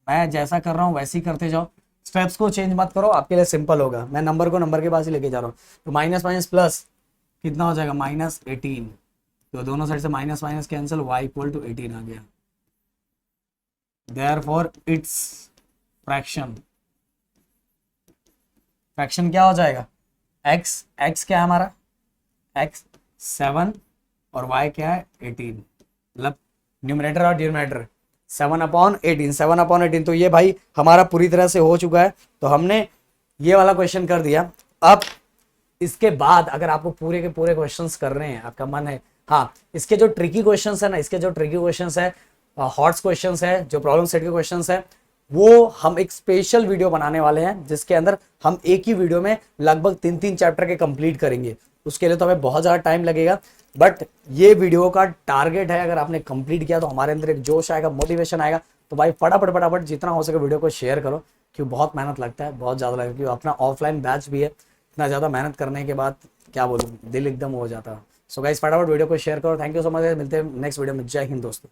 Speaker 1: मैं जैसा कर रहा हूँ वैसे ही करते जाओ, स्टेप्स को चेंज मत करो, आपके लिए सिंपल होगा। मैं नंबर को नंबर के पास ही लेके जा रहा हूँ, तो माइनस माइनस प्लस कितना हो जाएगा -18। तो दोनों साइड से minus minus cancel, y equal to 18 आ गया। देयरफॉर इट्स फ्रैक्शन क्या हो जाएगा x क्या है हमारा x 7 और y क्या है 18, मतलब न्यूमरेटर और डिनोमिनेटर 7/18। तो ये भाई हमारा पूरी तरह से हो चुका है। तो हमने ये वाला क्वेश्चन कर दिया। अब इसके बाद अगर आपको पूरे के पूरे क्वेश्चंस कर रहे हैं, आपका मन है, हाँ इसके जो ट्रिकी क्वेश्चंस है ना, इसके जो ट्रिकी क्वेश्चंस है, हॉट्स क्वेश्चंस है, जो प्रॉब्लम सेट के क्वेश्चंस है, वो हम एक स्पेशल वीडियो बनाने वाले हैं जिसके अंदर हम एक ही वीडियो में लगभग 3-3 चैप्टर के कंप्लीट करेंगे। उसके लिए तो हमें बहुत ज़्यादा टाइम लगेगा, बट ये वीडियो का टारगेट है अगर आपने कंप्लीट किया तो हमारे अंदर एक जोश आएगा, मोटिवेशन आएगा। तो भाई फटाफट जितना हो सके वीडियो को शेयर करो, क्योंकि बहुत मेहनत लगता है, बहुत ज़्यादा लगता है, क्योंकि अपना ऑफलाइन बैच भी है। इतना ज़्यादा मेहनत करने के बाद क्या बोलूँ, दिल एकदम हो जाता है। सो गाइस फटाफट वीडियो को शेयर करो। थैंक यू सो मच, मिलते हैं नेक्स्ट वीडियो में। जय हिंद दोस्तों।